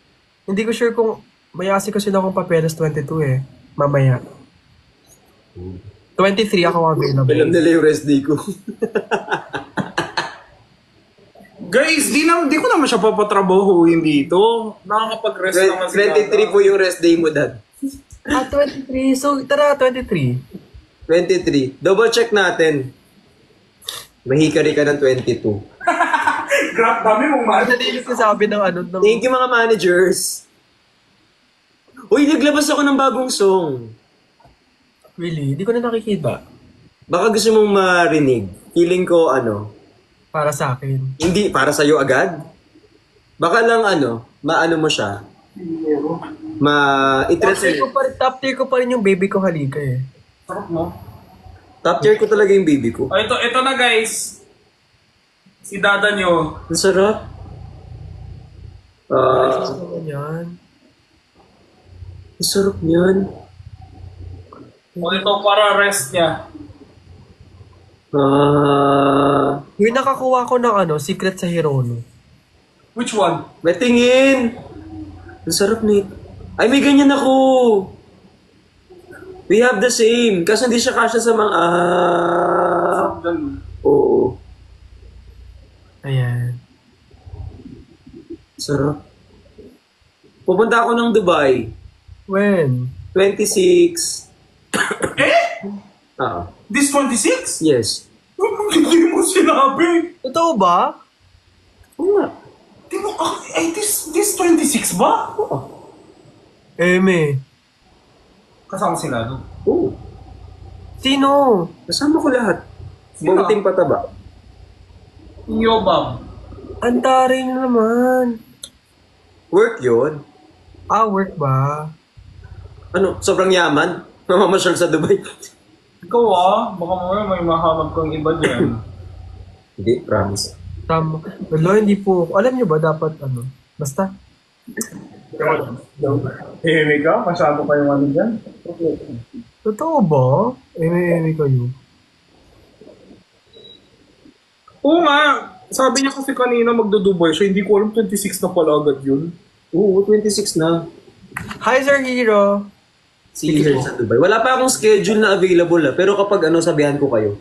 Hindi ko sure kung mayasi kasi na akong papeles 22 eh. Mamaya. 23 ako available. Alam nila yung rest day ko. Guys, di ko naman siya papatrabahuin dito. Nakakapag-rest naman si 23 po yung rest day mo, Dad. 23. So, tara, 23. 23. Double check natin. Mahikari ka ng 22. Grab, dami mong man. Hindi ko sabi ng ano. Ng... Thank you mga managers. Uy, naglabas ako ng bagong song. Really? Hindi ko na nakikita. Baka gusto mong marinig. Feeling ko Para sa akin. hindi para sa'yo agad. Baka lang maano mo siya. Top tier ko pa rin yung baby ko halika eh. Sarap mo. Top tier ko talaga yung baby ko. Oh, ito na guys. Si dada nyo. Ang sarap. Ano yan? Ang sarap niyan. O ito para rest niya. Yung nakakuha ko ng secret sa Hirono. Which one? May tingin. Ang sarap nito. Ay, may ganyan ako. We have the same. Kasi hindi siya kasya sa mga... Sarap dyan. Oo. Ayan. Sarap. Pupunta ako ng Dubai. When? 26. This 26? Yes. Hindi mo sinabi. Totoo ba? Oo nga. Di mo, this 26 ba? Eme. Kasama sila, no? Oo. Sino? Kasama ko lahat. Sino? Buong team pataba. Yobam. Antarin naman. Work yun. Work ba? Sobrang yaman? Mamamasyal sa Dubai. Ikaw baka mamaya may mahanap kang iba dyan. Hindi, promise. Tama. Wala, hindi po. Alam nyo ba dapat Basta. Eme ka? Masyado kayong dyan? Totoo ba? Eme kayo. Oo nga. Sabi niya kasi kanina magdo-Dubai siya. Hindi ko alam 26 na pala agad yun. Oo, 26 na. Hi, Sir Hero. See you sa Dubai. Wala pa akong schedule na available pero kapag sabihan ko kayo.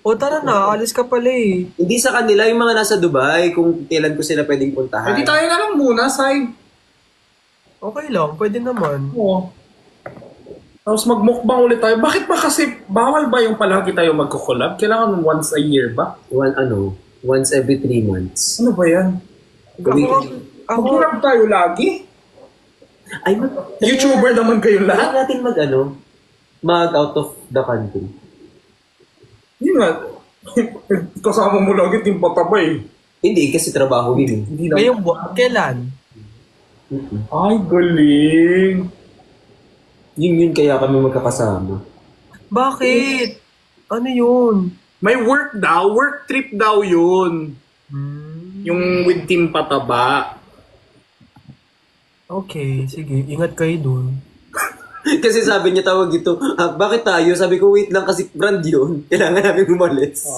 O tara na, alis ka pala eh. Hindi sa kanila, yung mga nasa Dubai, kung kailan ko sila pwedeng puntahan. Hindi tayo na lang muna, side. Okay lang, pwede naman. Oo. Tapos magmukbang ulit tayo. Bakit ba kasi bawal ba yung palagi tayo magkukulab? Kailangan once a year ba? Once every 3 months. Ano ba yan? Ako, Magkulab tayo lagi? Ay, YouTuber naman kayo lahat lahat? natin mag out of the country. Yun nga. Kasama mo lagi yung pataba eh. Hindi, kasi trabaho yun. Hindi na. ngayong kailan? Ay, galing. Yun kaya kami magkakasama. Bakit? Ano yun? May work trip daw yun. Yung with Team Pataba. Okay, sige. Ingat kayo dun. Kasi sabi niya tawag ito, bakit tayo? Sabi ko, wait lang kasi brand yun. Kailangan namin umalis.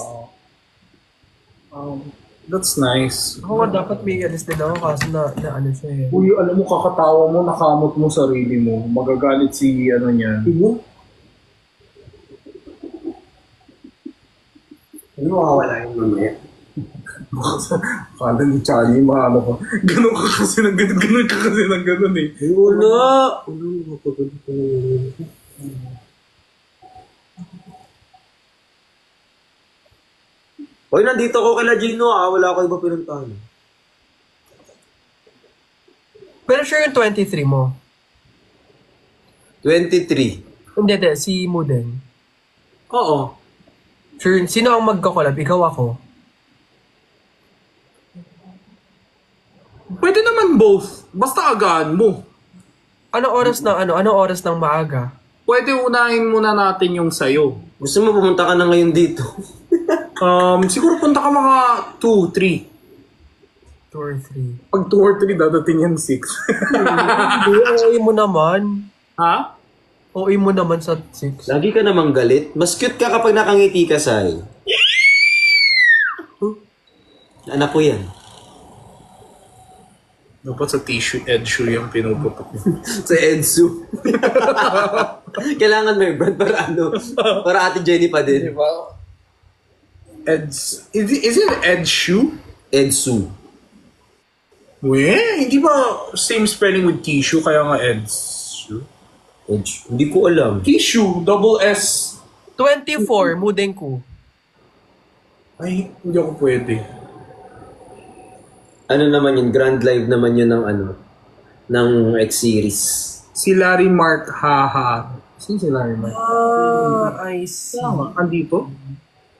That's nice. Ako nga dapat may alis din ako kaso na siya eh. Uy, alam mo, kakatawa mo, nakamot mo sarili mo. Magagalit si niya. Ano makawala yung mamaya? Akala ni Charlie, mahalo ko. Ganun ka kasi ng ganun eh. Wala! Hoy, nandito ko kila Gino wala ko iba pinuntahan. Pero sure yung 23 mo? 23. Hindi, si Muden. Oo. Sure, sino ang magkakolab? Ikaw ako? Pwede naman both. Basta agaan mo. Anong oras ng maaga? Pwede unahin muna natin yung sayo. Gusto mo pumunta ka na ngayon dito? Siguro punta ka mga 2, 3. 2 or 3. Pag 2 or 3, dadating yan 6. OA mo naman. Ha? OA mo naman sa 6. Lagi ka namang galit. Mas cute ka kapag nakangiti ka, Sai. Anak ko yan. Dapat sa tissue, edshu yung pinuputok mo. Sa Edsu. Kailangan may brand para Ate Jenny pa din. Diba? Is it edshu? Edsu. Hindi ba same spelling with tissue kaya nga Edsu? Edsu. Hindi ko alam. Tissue, double S. 24, Mudenku. Ay, hindi ako pwede. Ano naman yun? Grand Live naman yun ng ng X-Series. Si Larry Mark Haha. Sino si Larry Mark? I see. Andito?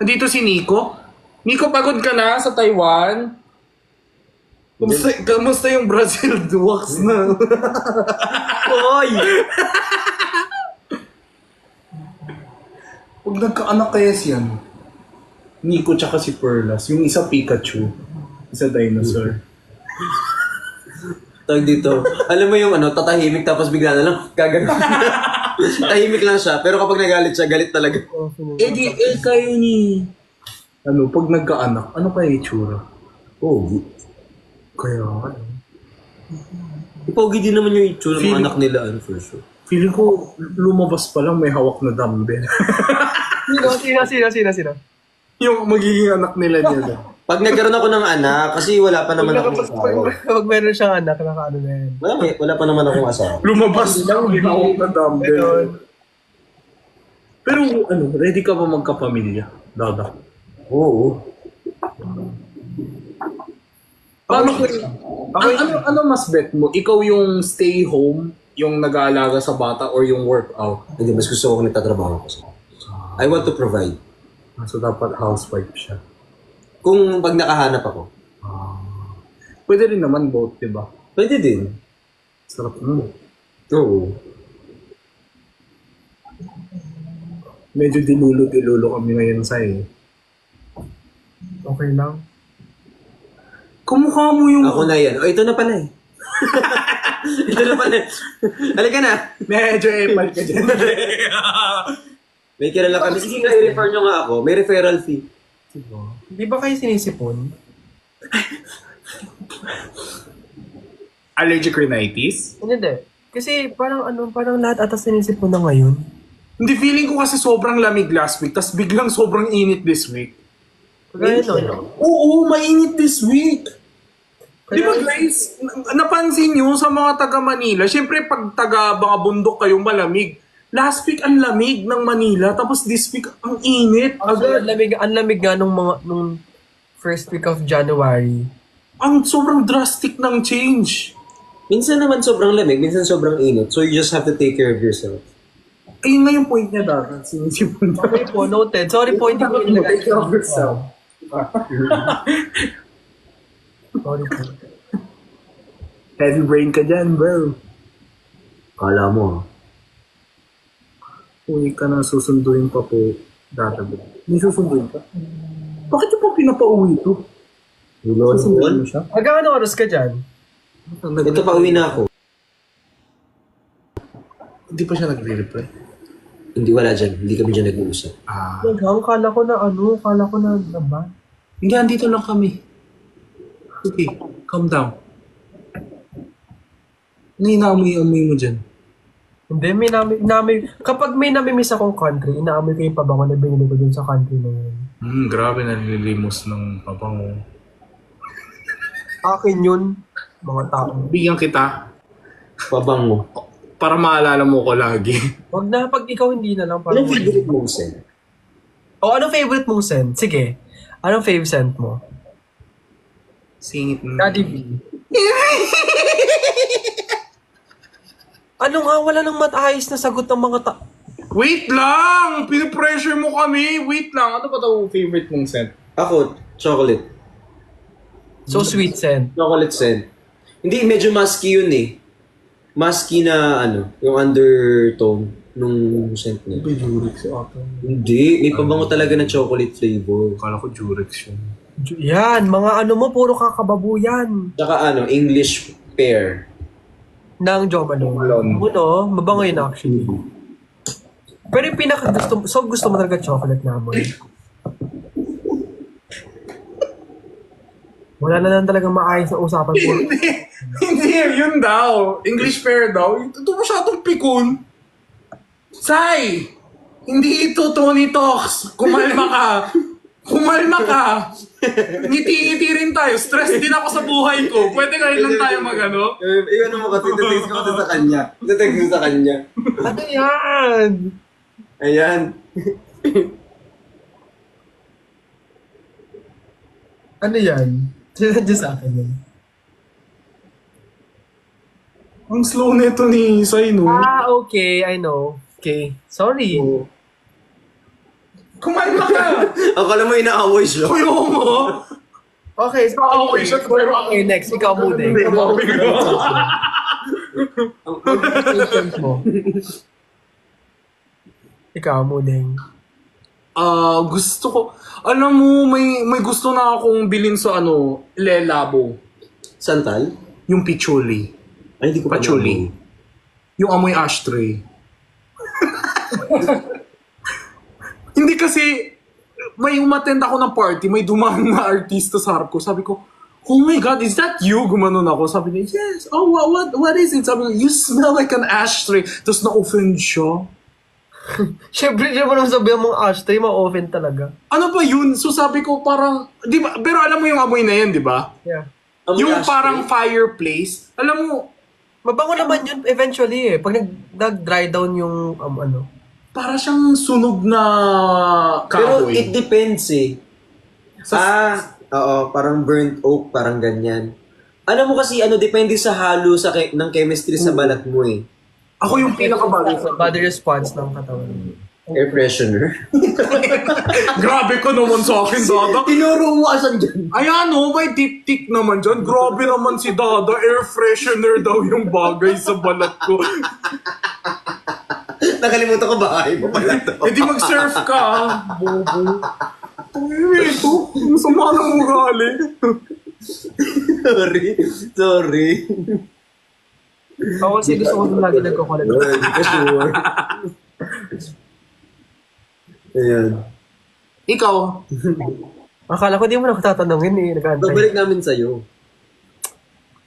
Andito si Nico. Nico, pagod ka na sa Taiwan? Kamusta yung Brazil Duwaks na? Hoy! Huwag nagkaanak kaya siyan. Nico tsaka si Perlas. Yung isa Pikachu. Isa dinosaur. Tawag dito. Alam mo yung tatahimik tapos bigla na lang gagano. Tahimik lang siya, pero kapag nagalit siya, galit talaga. Kayo ni... pag nagkaanak, ano kaya itsura? Pogi. Kaya, Pogi din naman yung itsura ng Feeling- anak nila, for sure. feeling ko, lumabas pa lang may hawak na dumbbell. Sino? Yung magiging anak nila niya. Pag nagkaroon ako ng anak, kasi wala pa naman akong asawa. Pag meron siyang anak, nakaano na yan. Wala pa naman akong asawa. Lumabas lang, may hawak na dumbbell. Pero ready ka ba magkapamilya? Dada. Oo. Paano ano mas bet mo? Ikaw yung stay home, yung nag-aalaga sa bata, or yung workout? Hindi, mas gusto ko kung nagtatrabaho kasi. I want to provide. So dapat housewife siya. Kung pag nakahanap ako. Pwede rin naman both, di ba? Pwede din. Sarap mo. Oo. Medyo dilulo kami ngayon sa'yo. Okay lang. Kumukha mo yung... Ako na yan. Ito na pala eh. Ito na pala eh. Halika na. Medyo epal ka dyan. May kilala kami. Sige nga, i-refer nyo nga ako. May referral fee. Di ba kayo sinisipon? Allergic rhinitis? Hindi. Kasi parang lahat ata sinisipon na ngayon. Hindi, feeling ko kasi sobrang lamig last week, tas biglang sobrang init this week. Kaya no? Oo, mainit this week. Di ba guys, napansin nyo sa mga taga Manila, syempre pag taga mga bundok kayo malamig. Last week ang lamig ng Manila, tapos this week ang init. Ang lamig nga nung first week of January. Ang sobrang drastic ng change. Minsan naman sobrang lamig, minsan sobrang init. So you just have to take care of yourself. Ayun nga yung point niya dati. Sinisipon na. Okay po, noted. Sorry po, hindi ko Take care of yourself. Sorry po. Heavy brain ka dyan, bro. Kala mo. Uwi ka na, susunduin pa po. Dadabi. May susunduin ka? Bakit yung pa pinapauwi ito? Susunduin mo siya? Hanggang ano oras ka dyan? Ito pa uwi na ako. Hindi pa siya nagre-reply. Hindi, wala dyan. Hindi kami dyan nag-uusap. Kala ko na ba? Hindi, andito lang kami. Okay, calm down. Ano inaamoy-amoy mo dyan? Hindi, kapag may namimiss akong country, inaamoy ko yung pabango na binili ko dun sa country na yun. Grabe nalilimos ng pabango. Akin yun, mga tao. Bigyan kita Pabango. para maalala mo ko lagi. Wag na, pag ikaw hindi na lang. Anong favorite mong scent? Anong favorite mong scent? Sige. Anong favorite scent mo? Singit na. Daddy V. Ano nga, wala nang matayos na sagot ng mga Wait lang! Pinipressure mo kami! Wait lang! Ano ba daw favorite mong scent? Ako, chocolate. So sweet scent. Chocolate scent. Hindi, medyo musky yun eh. Musky na yung undertone nung scent niya. May Durex ata. Hindi, may pabango talaga na chocolate flavor. Akala ko Durex yun. Yan, mga mo, puro kakababu yan. Tsaka English pear. Ng Jo Malone. Mabango yun actually. Pero yung gusto mo talaga chocolate na mo. Wala na lang talagang maayos na usapan po. Hindi, yun daw. English pear daw. Ito masyadong pikon. Sai! Hindi ito Tony Talks. Kumalma ka. Kumalma ka. Ngiti-ngiti rin tayo. Stress din ako sa buhay ko. Pwede ka rin lang tayo mag-ano. Iwan mo kasi, text ko kasi sa kanya. Text ko sa kanya. Ano yan? Ayan. Ano yan? Sinadya sa akin yan. Ang slow nito ni Sai, no? Okay. I know. Okay. Sorry. Kumalma ka. Akala mo inaaway siya. Kuya mo. Okay, so Okay, shit, pero okay, next. Ikaw muna. Mo. Ikaw muna. Gusto ko, alam mo, may gusto na akong bilhin sa Lelabo. Santal? Yung pichuli. Ay, hindi ko pa Patchouli. Yung amoy ashtray. Hindi kasi, may umattend ako ng party, may dumaan na artista sa harap ko. Sabi ko, oh my God, is that you? Gumanon ako. Sabi niya, yes. Oh, what is it? Sabi ko, you smell like an ashtray. Tapos na-offend siya. Siyempre, siya mo naman sabihan mong ashtray, ma-offend talaga. Ano ba yun? So sabi ko parang, di ba, pero alam mo yung amoy na yan, di ba? Yeah. Yung parang fireplace. Alam mo, Mabango naman yun eventually eh. Pag nag-dry down yung para siyang sunog na Pero kahoy. it depends eh. Oo, parang burnt oak, parang ganyan. Alam mo kasi, depende sa halo ng chemistry sa balat mo eh. Ako yung pinakabago. Body response ng katawan. Air freshener. Grabe ka naman sa akin, Dada. Tinuro mo asan dyan. Ayan may tik-tik naman dyan. Grabe naman si Dada. Air freshener daw yung bagay sa balat ko. Nakalimutan ko bahay mo pala to. Eh di mag-surf ka, bobo. Ay, ito. Ang sama ng ugali. Sorry. Ako kasi gusto ko lagi nagkukulat. Hindi ka sure. Ayan. Ikaw? Akala ko di mo na ako tatanungin eh. Nag-aantay. Babalik namin sa'yo.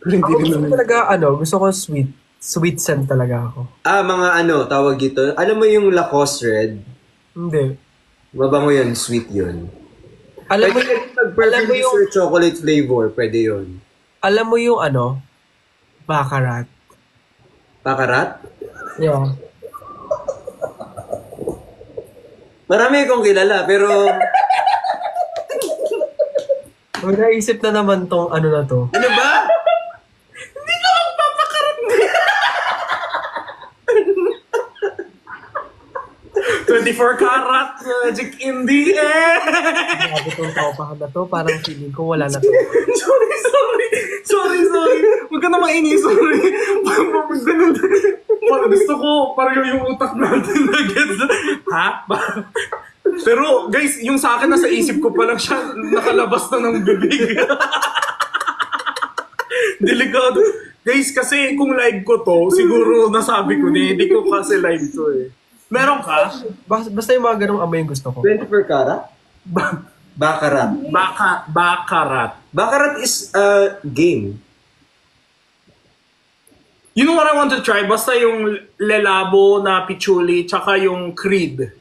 Hindi Ako rin gusto ko naman. talaga, gusto ko sweet. Sweet scent talaga ako. Mga tawag dito. Alam mo yung Lacoste Red? Hindi. Mabango yun, sweet yun. Alam mo Pwede yung, nag-perfume yung chocolate flavor, pwede yun. alam mo yung baccarat. Bakarat? Yeah. Marami akong kilala, pero May naisip na naman tong na to. ano ba? 24 karat magic in the air. Grabe tong tropahan na to. Parang feeling ko wala na to. Sorry. Huwag ka na mainis. Sorry. Parang gusto ko, parang yung utak natin na gets. Ha? Pero guys, yung sa akin nasa isip ko pa lang siya, nakalabas na ng bibig. Delikado. Guys, kasi kung live ko to, siguro nasabi ko hindi ko kasi live to eh. Meron ka? Basta yung mga ganong amoy yung gusto ko. 24 karat? Bakarat. Bakarat. Bakarat is a game. You know what I want to try? Basta yung Lelabo na pichuli, tsaka yung Creed.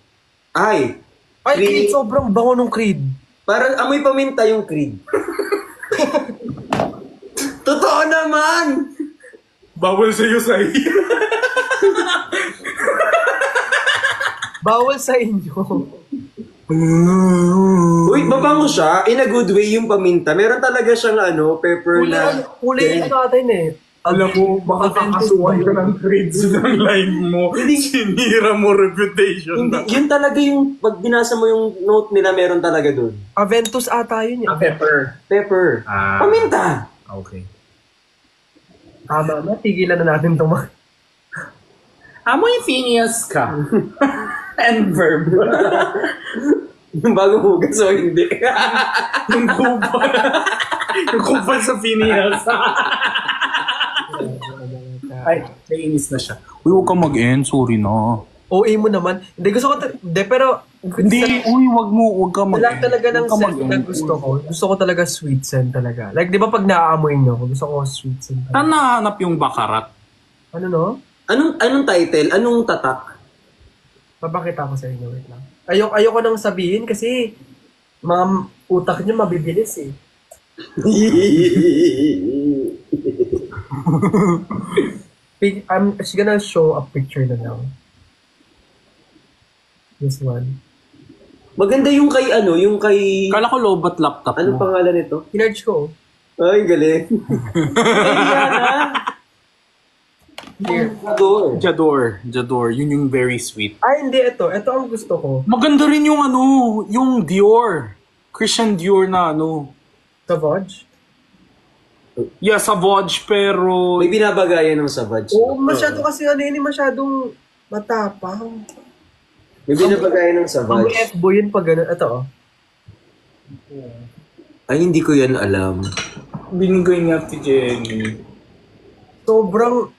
Ay, Creed, sobrang bango nung Creed. parang amoy paminta yung Creed. Totoo naman! Bawal sa'yo, Sai. Bawal sa inyo. Uy, babango siya. In a good way yung paminta. Meron talaga siyang pepper na... Kulay natin eh. Alam mo, baka kakasuhan ka ng Creeds ng live mo. Sinira mo reputation Hindi, na. yun talaga yung... Pag binasa mo yung note nila, meron talaga dun. Aventus ata yun eh. Pepper. Pepper. Ah. Paminta! Okay. Tama na, tigilan na natin itong mga... Amoy Phineas ka. And verb. Yung bagong hugas o hindi. Yung kupal. Yung kupal sa Phineas. Ay, naiinis na siya. Uy, huwag kang mag-end. Sorry na. OA mo naman. Hindi, gusto ko... Hindi, pero... Hindi, uy, huwag ka mag-end. Wala talaga ng scent na gusto ko. Gusto ko talaga sweet scent talaga. Like, di ba pag naaamoy nyo, gusto ko sweet scent talaga. Saan nahanap yung bakarat? Ano no? Anong title? Anong tatak? Papakita ko sa inyo. Wait lang. Ayoko nang sabihin kasi Mga utak niya mabibilis eh. I'm just gonna show a picture na lang. This one. Maganda yung kay ano, yung kay... Kala ko lobat laptop Anong mo. pangalan nito? Hinarge ko. Ay, galing. Here. Jador. Yun yung very sweet. Ay, hindi. Ito ang gusto ko. Maganda rin yung ano, yung Dior. Christian Dior na ano. Savage? Yeah, Savage, pero... May binabagayan ng Savage. Oo, masyado kasi ano yun, masyadong matapang. May binabagayan ng Ang Savage. F-boy yun pag gano'n. Ito oh. Ay, hindi ko yan alam. Binigay niya si Jenny. Sobrang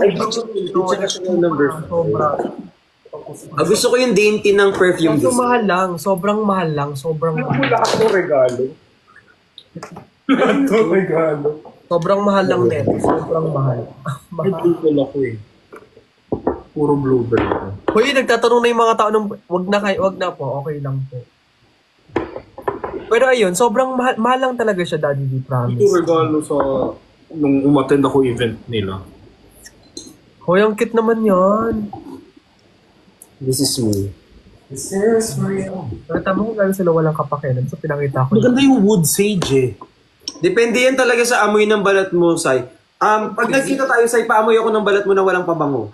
Ay, international number 4. Gusto ko yung dainty ng perfume. Kaso mahal lang. Sobrang mahal lang. Wala akong regalo. Sobrang mahal lang din. Sobrang mahal. May bluebell ako eh. Puro bluebell ako. Hoy, nagtatanong na yung mga tao nung wag na po. Okay lang po. Pero ayun, sobrang mahal lang talaga siya, Daddy D, promise. Ito regalo sa... Nung umattend ako event nila. Hoy, ang cute naman yan. This is me. This is real. Nakita mo kung gano'n sila walang kapakialam. So, pinakita ko. Maganda yung wood sage eh. Depende yan talaga sa amoy ng balat mo, Sai. Pag nagkita tayo, Sai, paamoy ako ng balat mo na walang pabango.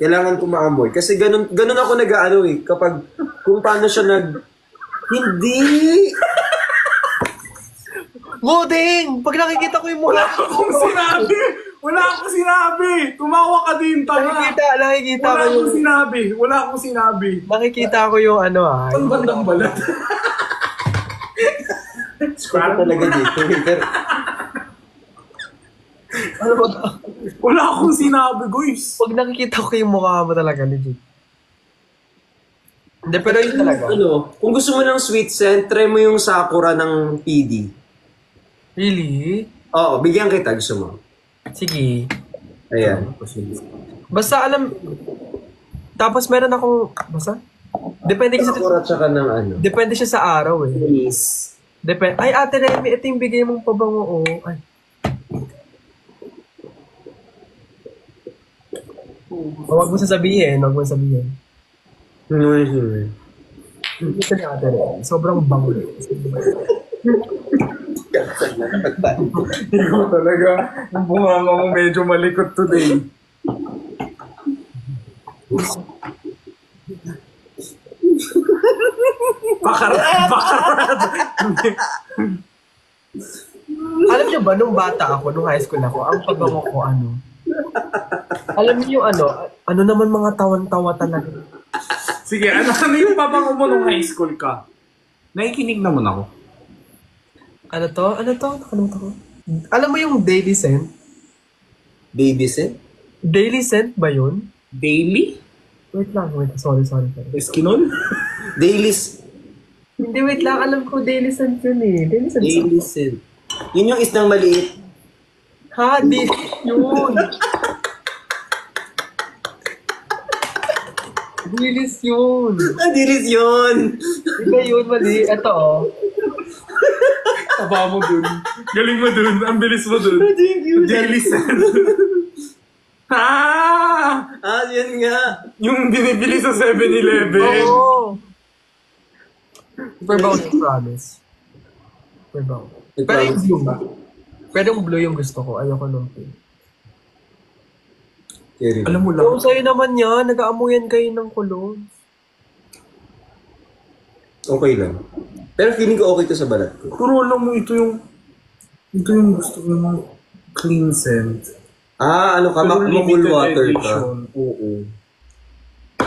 Kailangan ko maamoy. Kasi ganun ako nag-ano eh. Kapag, kung paano siya Hindi! Moding! Pag nakikita ko yung mukha Wala akong sinabi! Tumawa ka din, tanga! nakikita Wala ko yung... akong sinabi! Nakikita ko yung ano Ang bandang balat. Scrap talaga dito. Ano ba? Wala akong sinabi, guys! Pag nakikita ko yung mukha mo talaga, legit. Hindi, pero yun talaga. Ano, kung gusto mo ng sweet scent, try mo yung Sakura ng PD. Really? Oo, bigyan kita. Gusto mo. Sige. Ayan. Basta alam... Tapos meron akong... Basta? Depende kasi... Sakura tsaka ng ano. Depende siya sa araw eh. Please. Ay, Ate Remy, ito yung bigay mong pabango, oh. Ay. Huwag mo sasabihin. Ito ni Ate Remy. Sobrang bango. Ikaw talaga, yung bunganga mo medyo malikot today. Bakarat! Alam niyo ba, nung bata ako, nung high school ako, ang pabango ko, ano? Alam niyo yung ano naman mga tawan-tawa talaga. Sige, ano yung pabango mo nung high school ka? Nakikinig naman ako. Ano to? Nakalimutan ko. Alam mo yung daily scent? Baby scent? Daily scent ba yun? Daily? Wait. Sorry. Eskinol? Hindi, wait lang. Alam ko daily scent yun eh. Daily scent. Yun yung isdang maliit. Ha? Di yun. Dilis yun. Dilis yun. Iba yun, mali. Ito oh. Taba mo dun. Galing mo dun. Ang bilis mo dun. Thank you. Jelly sand. Yan nga. Yung binibili sa 7-Eleven. Oo. Super bowl, promise. Super bowl. Pero yung blue. Pero yung blue yung gusto ko. Ayoko nung pink. Alam mo lang. Oo, sa'yo naman yan. Nag-aamuyan kayo ng kulong. Okay lang. Pero feeling ko okay to sa balat ko. Pero alam mo, ito yung gusto ko ng clean scent. Ano ka? Cool water ka. Oo.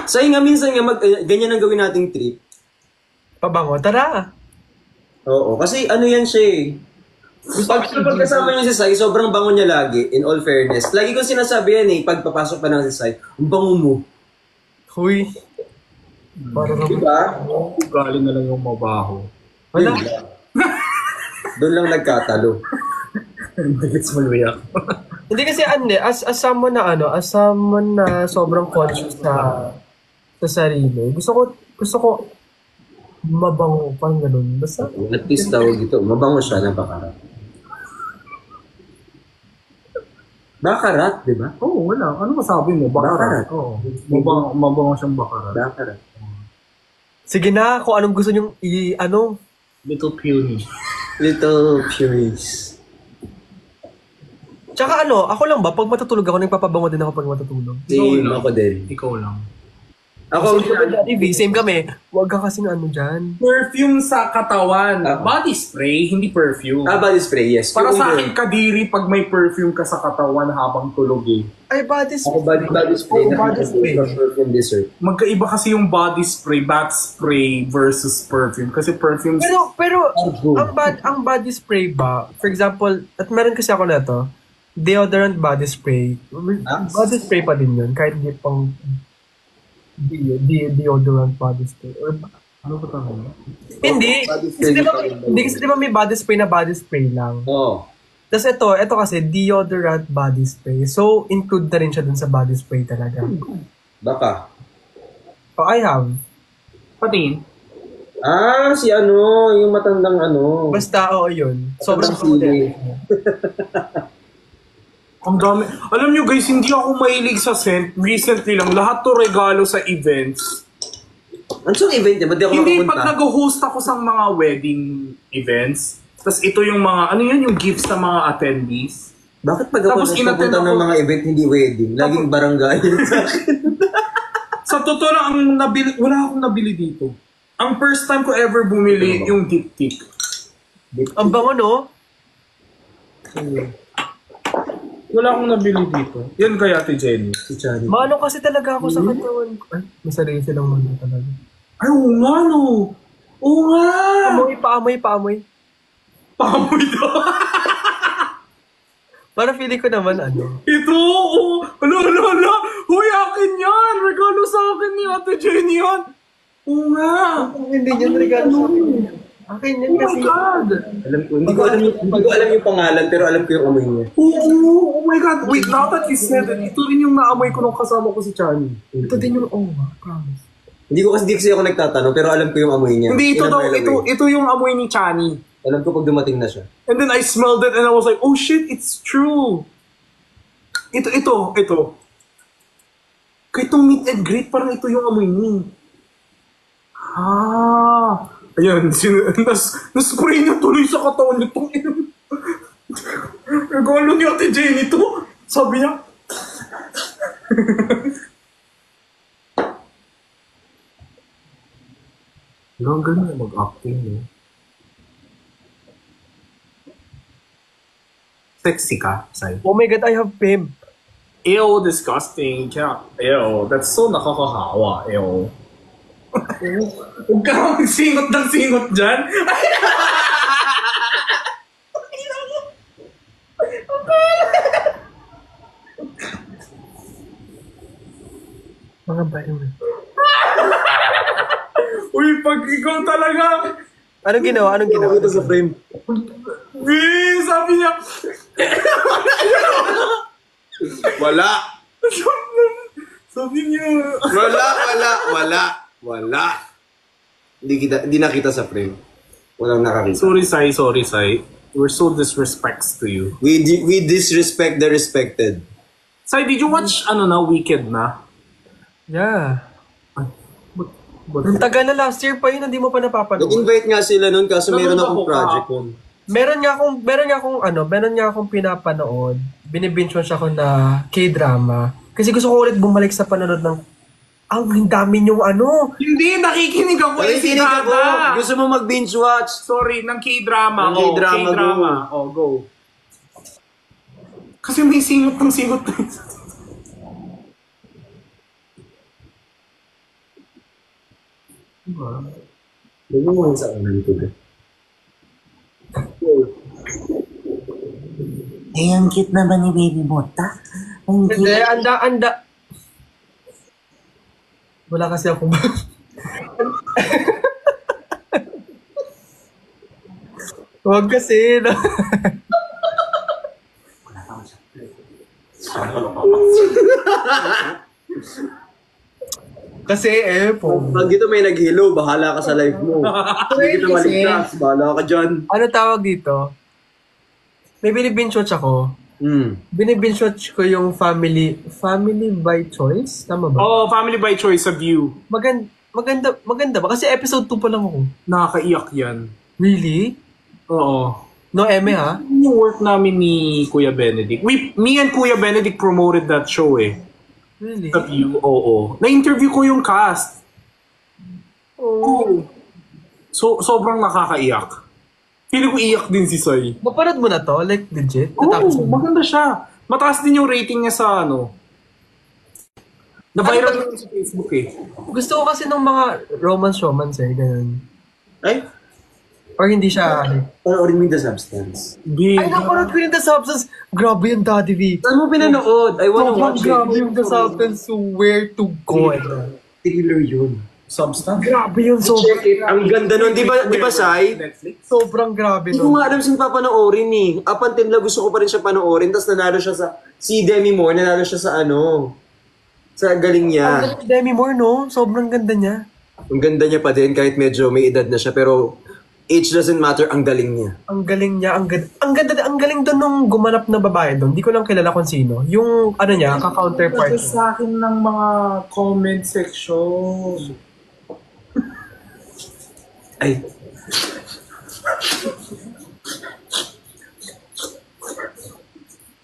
Sa'yo nga, minsan nga, ganyan ang gawin nating trip. Pabango, tara. Oo, kasi ano yan siya eh. Pag kasama niyo si Sai, sobrang bango niya lagi, in all fairness. Lagi ko sinasabi yan eh, pag papasok pa lang si Sai, ang bango mo. Huy. Parang Diba? Galing na lang yung mabaho. wala. Doon lang nagkatalo. Bilis mo luyak. Hindi kasi as someone na sobrang conscious sa sarili. Gusto ko mabango, parang ganun. Basta, At least tawag ito, mabango siya na bakarat. Bakarat, di ba? Oo, wala. Ano masabi mo? Bakarat. Oo. Mabango siyang bakarat. Bakarat. sige na, kung anong gusto nyong Little puny. Little Furies. Tsaka ako lang ba, pag matutulog ako, nagpapabango din ako pag matutulog. Same ako din. Ikaw lang. Ako, Same kami. Huwag ka kasing dyan. Perfume sa katawan. Body spray, hindi perfume. body spray, yes. Para Yung sa yun. akin, kadiri pag may perfume ka sa katawan habang tulog eh. Ay, body Ako body spray. Oo, body spray. Perfume dessert. Magkaiba kasi yung body spray, bath spray versus perfume. Kasi perfume... Pero ang body spray ba, for example, at meron kasi ako na to, deodorant body spray. Body spray pa din yun, kahit hindi pang deodorant body spray. Or, Ano ba tanong? hindi. Kasi di ba may body spray na body spray lang. Oo. Tapos ito kasi deodorant body spray. So, include na rin siya dun sa body spray talaga. Baka. Oh, I have. Patingin. Si yung matandang Basta, yun. Sobrang sili. Ang dami. Alam nyo guys, hindi ako mahilig sa scent. Recently lang, lahat to regalo sa events. Ano siyang event niya? Ba't di ako Hindi, makapunta? pag nag-host ako sa mga wedding events, tas ito yung mga, ano yan, yung gifts ng mga attendees. Bakit pag Tapos ako inattend nagpapunta ng ako- mga event, hindi wedding? Laging barangay sa akin. Sa totoo lang, wala akong nabili dito. Ang first time ko ever bumili, yung diptyque. Ang bango, no? Wala akong nabili dito. Yan kay Ate Jenny. Si Chani. Mano kasi talaga ako sa katawan ko. Ay, masarili silang mano talaga. Ay, oo nga, no. Oo nga. Paamoy. Pamoy daw. Para feeling ko naman, Ito, oh. Hala. Huy, akin yan. Regalo sa akin ni Ate Jenny yan. Oo nga. Hindi yan regalo sa akin. Akin yan Oh my kasi. God. Hindi ko alam yung pangalan, pero alam ko yung amoy niya. Oo, oh my God. Wait, now that you said it, ito rin yung naamoy ko nung kasama ko si Chani. Ito din yung, promise. Hindi kasi ako nagtatanong, pero alam ko yung amoy niya. Hindi, ito In a daw, mile away. ito yung amoy ni Chani. Alam ko pag dumating na siya. And then I smelled it and I was like, oh shit, it's true. Ito. Kahit itong meet and greet, parang ito yung amoy niya. Ayan, nas-spray niya tuloy sa katawan niya. Regalo ni Ate Jenny to. Sabi niya. Ang ganun mag-acting, no? Sexy ka, Sai. Oh my God, I have pimp. Ew, disgusting. Ew, that's so nakakahawa. Ew. Huwag ka magsingot ng singot dyan. Mga bayo. Uy, pag ikaw talaga. Anong ginawa? Ito sa frame. Sabi niya. Wala. Sabi niya. Wala. Hindi nakita sa frame. Walang nakakita. Sorry, Sai. We're so disrespects to you. We disrespect the respected. Sai, did you watch, Wicked na? Yeah. Ang tagal na last year pa yun, hindi mo pa napapanood. Nag-invite nga sila nun, kaso meron Nanood akong ako project. kahapon. Meron nga akong pinapanood. Binibinge watch ako na K-drama. Kasi gusto ko ulit bumalik sa panonood ng ang dami niyong Hindi, nakikinig ako. Nakikinig ako. Gusto mo mag-binge watch? Sorry, ng K-drama. Ng K-drama, K-drama. Go. Kasi may singot ng singot. Lagyan mo sa unan ko. ang cute naman ni Baby Mota. Ang Hindi, cute. anda. Wala kasi ako. Huwag kasi. Kasi Pag dito may nag-hello, bahala ka sa live mo. Hindi kita Kasi- maligtas, bahala ka dyan. ano tawag dito? May binibinge-watch ako. Binibinge-watch ko yung Family by Choice. Tama ba? Oh, Family by Choice sa View. Maganda ba? Kasi episode 2 pa lang ako. Nakakaiyak yan. Really? Oo. No eme ha? Yung work namin ni Kuya Benedict. Me and Kuya Benedict promoted that show eh. Really? Sa View, oo. Na-interview ko yung cast. Oh. So, sobrang nakakaiyak. Feeling ko iyak din si Sai. Napanood mo na to? Like legit? Oo, Natapos mo? maganda siya. Mataas din yung rating niya sa ano. Na-viral naman sa Facebook eh. Gusto ko kasi ng mga romance ganun. Ay, Or hindi siya. panoorin mo yung The Substance. Big. Ay, napanood ko yung The Substance. Grabe yung Daddy V. Saan mo pinanood? I wanna Sobrang watch grabe it. yung The Substance. So where to go? Thriller yun. Substance? Grabe yun. Check it. Ang ganda nun. Di ba, Sai? Netflix? Sobrang grabe Hindi ko nun. nga alam saan papanoorin eh. Up until na gusto ko pa rin siya panoorin. Tapos nanalo siya sa... Si Demi Moore, nanalo siya sa ano... Sa galing Ang niya. galing ni Demi Moore, no? Sobrang ganda niya. Ang ganda niya pa din kahit medyo may edad na siya. Pero age doesn't matter. Ang galing niya. Ang galing niya. Ang galing doon nung gumanap na babae doon. Hindi ko lang kilala kung sino. Yung ano niya, ka-counterpart niya. Sa akin ng mga comment section. Ay.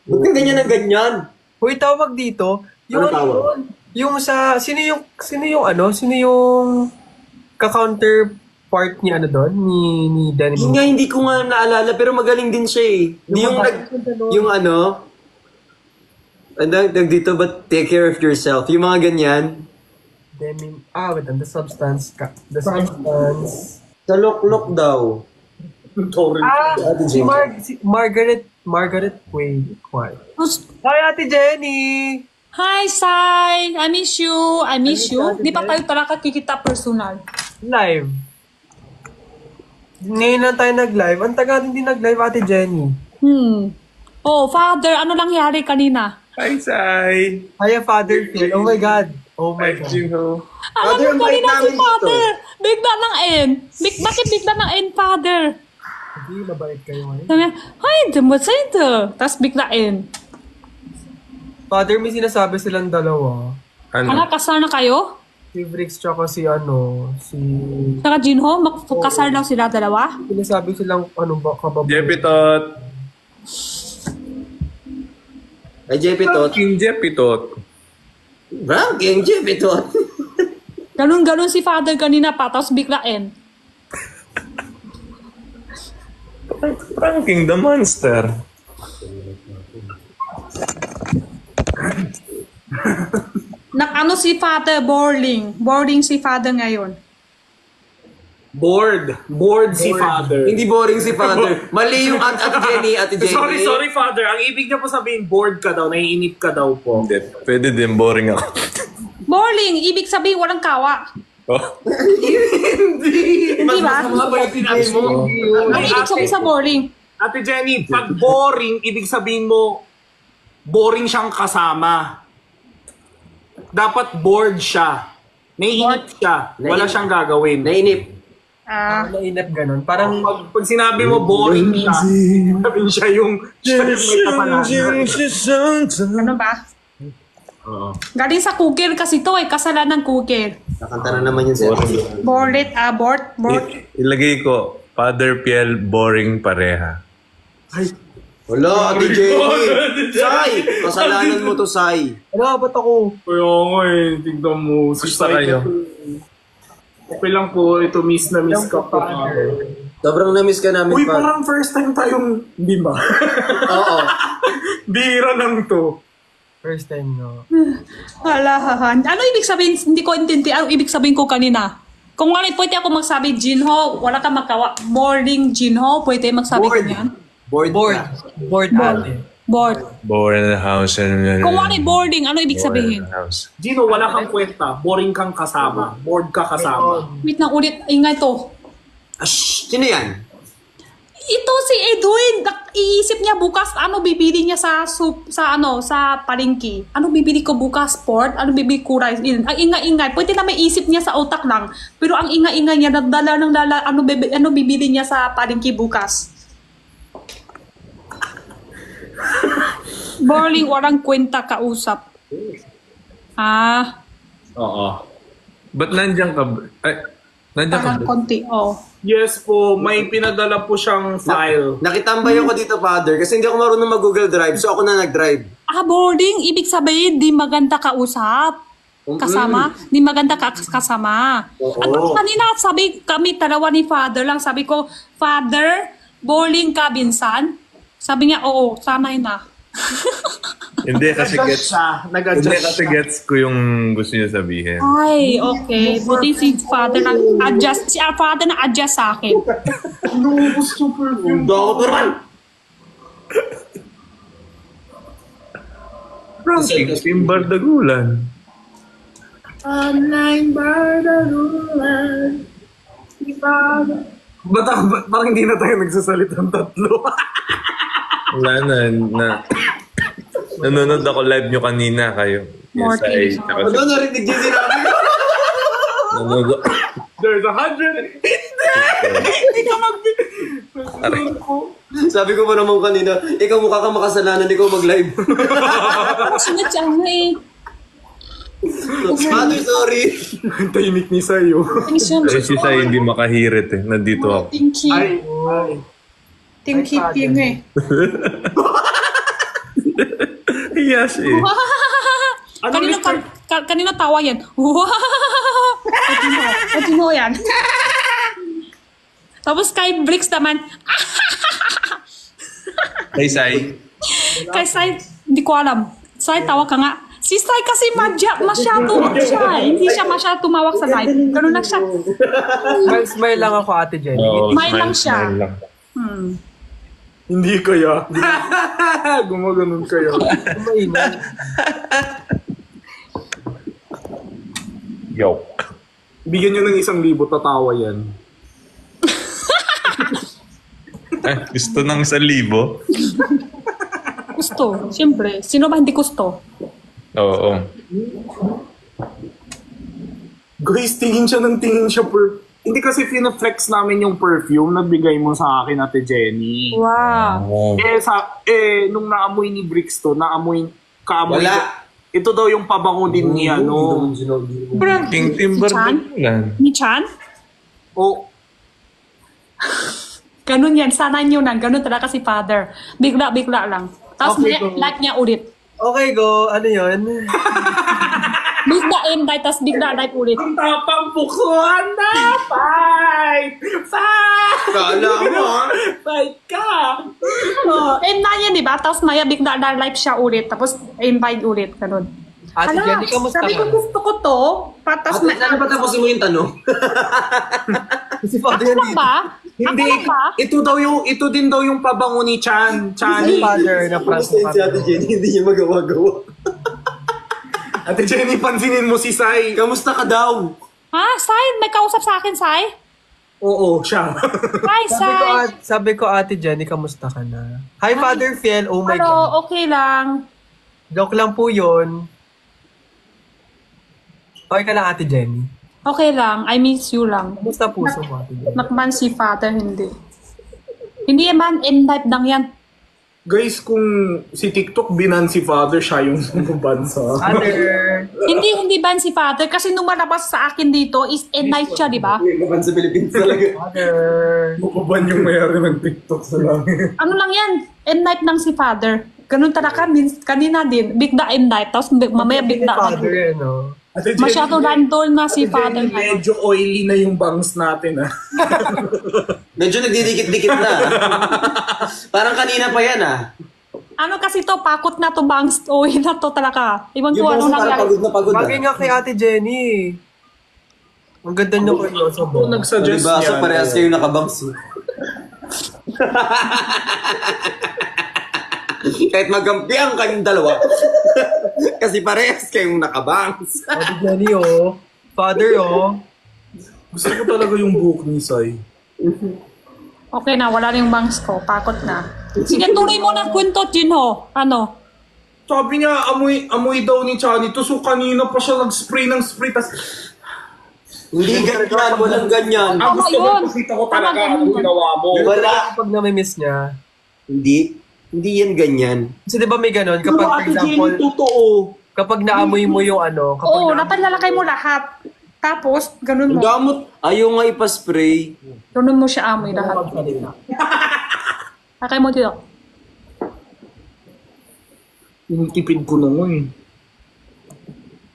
Ba't ka ganyan na ganyan? Uy, tawag dito. Yung Ano tawag? doon, yung sa sino yung ka-counterpart ni ano doon ni Danny Yun nga, hindi ko nga naalala pero magaling din siya eh. Yung ano, dito ba take care of yourself? Yung mga ganyan. Demi, wait, the substance. The substance. Sa lock daw. Ate Si Jenny. Margaret Quaid. Hi, Ate Jenny! Hi, Sai! I miss you. Di pa tayo talaga kikita personal. Live. Ngayon lang tayo nag-live. Ang tagal hindi nag-live, Ate Jenny. Oh, Father, ano nangyari kanina? Hi, Sai! Hiya, Father Phil. Oh my God. Oh my God. Father, Alam mo ang bait kanina si namin dito. Father. Bigla ng end. Bakit bigla ng end, Father? Hindi, mabait kayo ngayon. Sabi niya, ay, what's ito? Tapos bigla end. Father, may sinasabi silang dalawa. Ano, kasal na kayo? Si Brix tsaka si Saka Jinho, magkasal daw sila dalawa? sinasabi silang kababae. Jepitot. Ay, JP Tot. King Jepitot. Ranking JP Tot. Ganun si Father kanina pa, tapos bigla end. Ranking the Monster. Ano si Father, boarding si Father ngayon. Bored si Father. Hindi boring si Father. Mali yung Ate Jenny. Sorry, Father. Ang ibig niya po sabihin, bored ka daw, naiinip ka daw po. Hindi, pwede din boring ako. Boring, ibig sabihin walang kawa. Oh. Hindi ba? Mga ba yung sinabi mo? Ano ibig sabihin sa boring? Ate Jenny, pag boring, ibig sabihin mo, boring siyang kasama. Dapat bored siya. Naiinip siya. Wala siyang gagawin. Nainip. Nainip ganun. Parang Pag sinabi mo boring siya, sabihin siya yung may kapalaran. Ano ba? Galing sa cooker kasi to kasalan ng cooker. Nakanta na naman yun sir. Board. Ilagay ko, Father Piel, boring pareha. Wala, Ate Jenny. Sai, kasalanan mo to, Sai. ano, ba't ako? Kaya nga tignan mo. Gusto kayo? Okay lang po, ito miss na miss ka po. Sobrang na-miss ka namin, Uy, pa. parang first time tayong, di ba? Oo. Bira lang to. First time, no? Halahan. Ano ibig sabihin? Hindi ko intindi. Ano ibig sabihin ko kanina? Kung ano, pwede ako magsabi, Jinho, wala ka magkawa. Boarding, Jinho, pwede magsabi ko yan? Bored, ate. Board. Bored in the house. Kung ano boarding, ano ibig Bored sabihin? in the house. Gino, wala kang kwenta. Boring kang kasama. Bored ka kasama. Wait na ulit. Ingay to. Shh, sino yan? Ito si Edwin, iisip niya bukas ano bibili niya sa palengke. Ano bibili ko bukas, sport? Ano bibili ko rice? Ang ingay-ingay. Pwede na may isip niya sa utak lang. Pero ang ingay-ingay niya, nagdala ng dala, ano bibili niya sa palengke bukas. Boring, walang kwenta kausap. Oo. Ba't nandiyan ka? Nandiyan ka Parang ba? konti, Yes po, may pinadala po siyang file. Nakitambay ako dito, Father, kasi hindi ako marunong mag-Google Drive, so ako na nag-drive. Boring, ibig sabihin, di maganda kausap. Kasama? Di maganda kasama. Oo. Ano kanina, sabi kami, dalawa ni Father lang, sabi ko, Father, bowling ka, Binsan? Sabi niya, oo, sanay na. Hindi kasi Nag-adjust siya. Hindi kasi gets ko yung gusto niya sabihin. Ay, okay. Buti si Father nag-adjust. Si Father nag-adjust sa akin. Lumubos yung perfume. Team Bardagulan. Online bardagulan. Ba't parang hindi na tayo nagsasalitang tatlo? Wala na. Nanonood ako live nyo kanina kayo. More Yes, TV. Ano, narinig niyo sinabi ko? nanonood. There's 100. Hindi ka Sabi ko pa naman kanina, ikaw mukha kang makasalanan, ikaw mag-live. Sinadya nga eh. Father, sorry. Tahimik ni Sayo. Eh, si Sai hindi makahirit eh. Nandito ako. Tinky. Tinky ping eh. Yes eh. Kanina tawa yan. Wow! Patino yan. Tapos kay Bricks naman, Hey Sai. kay Sai, hindi ko alam. Sai, tawa ka nga. Si Sai kasi masyado siya. Hindi siya masyado tumawak sa live. Ganun lang siya. Smile lang ako, Ate Jenny. Oo, Smile lang siya. smile lang. Hindi kaya. Gumaganon kaya. Maingat. Yo. Bigyan nyo ng 1,000, tatawa yan. Gusto ng 1,000. Gusto. Siyempre. Sino ba hindi gusto? Oo. Guys, tingin siya hindi kasi fina-flex namin yung perfume na bigay mo sa akin, Ate Jenny. Wow. Nung naamoy ni Bricks to, kaamoy. Wala. Ito daw yung pabango din niya, no? King Team Bardagulan. Ni Chan? O, Ganun yan. Sana nyo na. Ganun talaga si Father. Bigla lang. Tapos Okay, go. like niya ulit. Okay, go. Ano yun? Bigla invite, tapos bigla like ulit. ang tapang pukuhan na! Fight! Kala mo, ha? Fight ka! End na yan, di ba? Tapos maya bigla na live siya ulit. Tapos invite ulit. Ganun. Ate Jenny, kamusta sabi ka? ko gusto ko to. Tapos Ate, sana ba tapusin mo yung tanong? Si Father Ako lang yan ba? Hindi, Ako lang ba? ito din daw yung pabango ni Chan. Si Chani. Father na France. Kamusta yun si Ate Jenny? Hindi niya magawa-gawa. Ate Jenny, pansinin mo si Sai. Kamusta ka daw? Ha? Sai? May kausap sa akin, Sai? Oo, siya. Hi, Sai. Sabi ko, Ate Jenny, kamusta ka na? Hi, Father Fiel. Oh my God. Hello, okay lang. Joke lang po yun. Okay ka lang, Ate Jenny. Okay lang. I miss you lang. Kamusta puso mo, Ate Jenny? Nakman si Father, hindi. Hindi man, end-life lang yan. Guys, kung si TikTok binan si Father, siya yung bansa. Father. Hindi ban si Father kasi nung malabas sa akin dito is end-life siya, di ba? Laban sa Philippines talaga. Father. Bukaban yung mayari ng TikTok sa langit. Ano lang yan? End-life lang si Father. Ganun talaga, kanina din. Bigla end-life. Tapos mamaya bigla. Father, no? Ate Jenny, Masyado random na si Ate Father. Jenny, medyo oily na yung bangs natin, ah. Medyo nagdidikit-dikit na. Parang kanina pa yan, ah. Ano kasi to, pakot na to bangs. Uy na to talaga. Ibang Yung ko ano bangsa parang nangyari. pagod na pagod, Bagay nga kay Ate Jenny. Ang ganda niyo ko yun. Ako nagsuggest Diba? So niya. parehas kayo nakabangs. Kahit magkampihan kayong dalawa. Kasi parehas kayong nakabangs. Ate Jenny, oh. Father, oh. Gusto ko talaga yung buhok ni Sai. Okay na, wala na yung bangs ko. Pakot na. Sige, tuloy mo ng kwento, Jinho. Ano? Sabi niya, amoy daw ni Chani to. So kanina pa siya nag-spray ng spray. Tas, Hindi ganyan, walang ganyan. ang gusto yun. mo, pakita ko talaga anong ginawa mo. Wala. Kapag nami-miss niya. Hindi yan ganyan. Kasi di ba may ganon? Kapag, for Ate Jenny, example, totoo. kapag naamoy mo yung ano, kapag Oo, napalalakay mo lahat. Tapos, ganun Ang mo. gamot, ayaw nga ipaspray. Ganun mo siya amoy lahat. Lakay mo dito. Tinitipid ko na mo eh.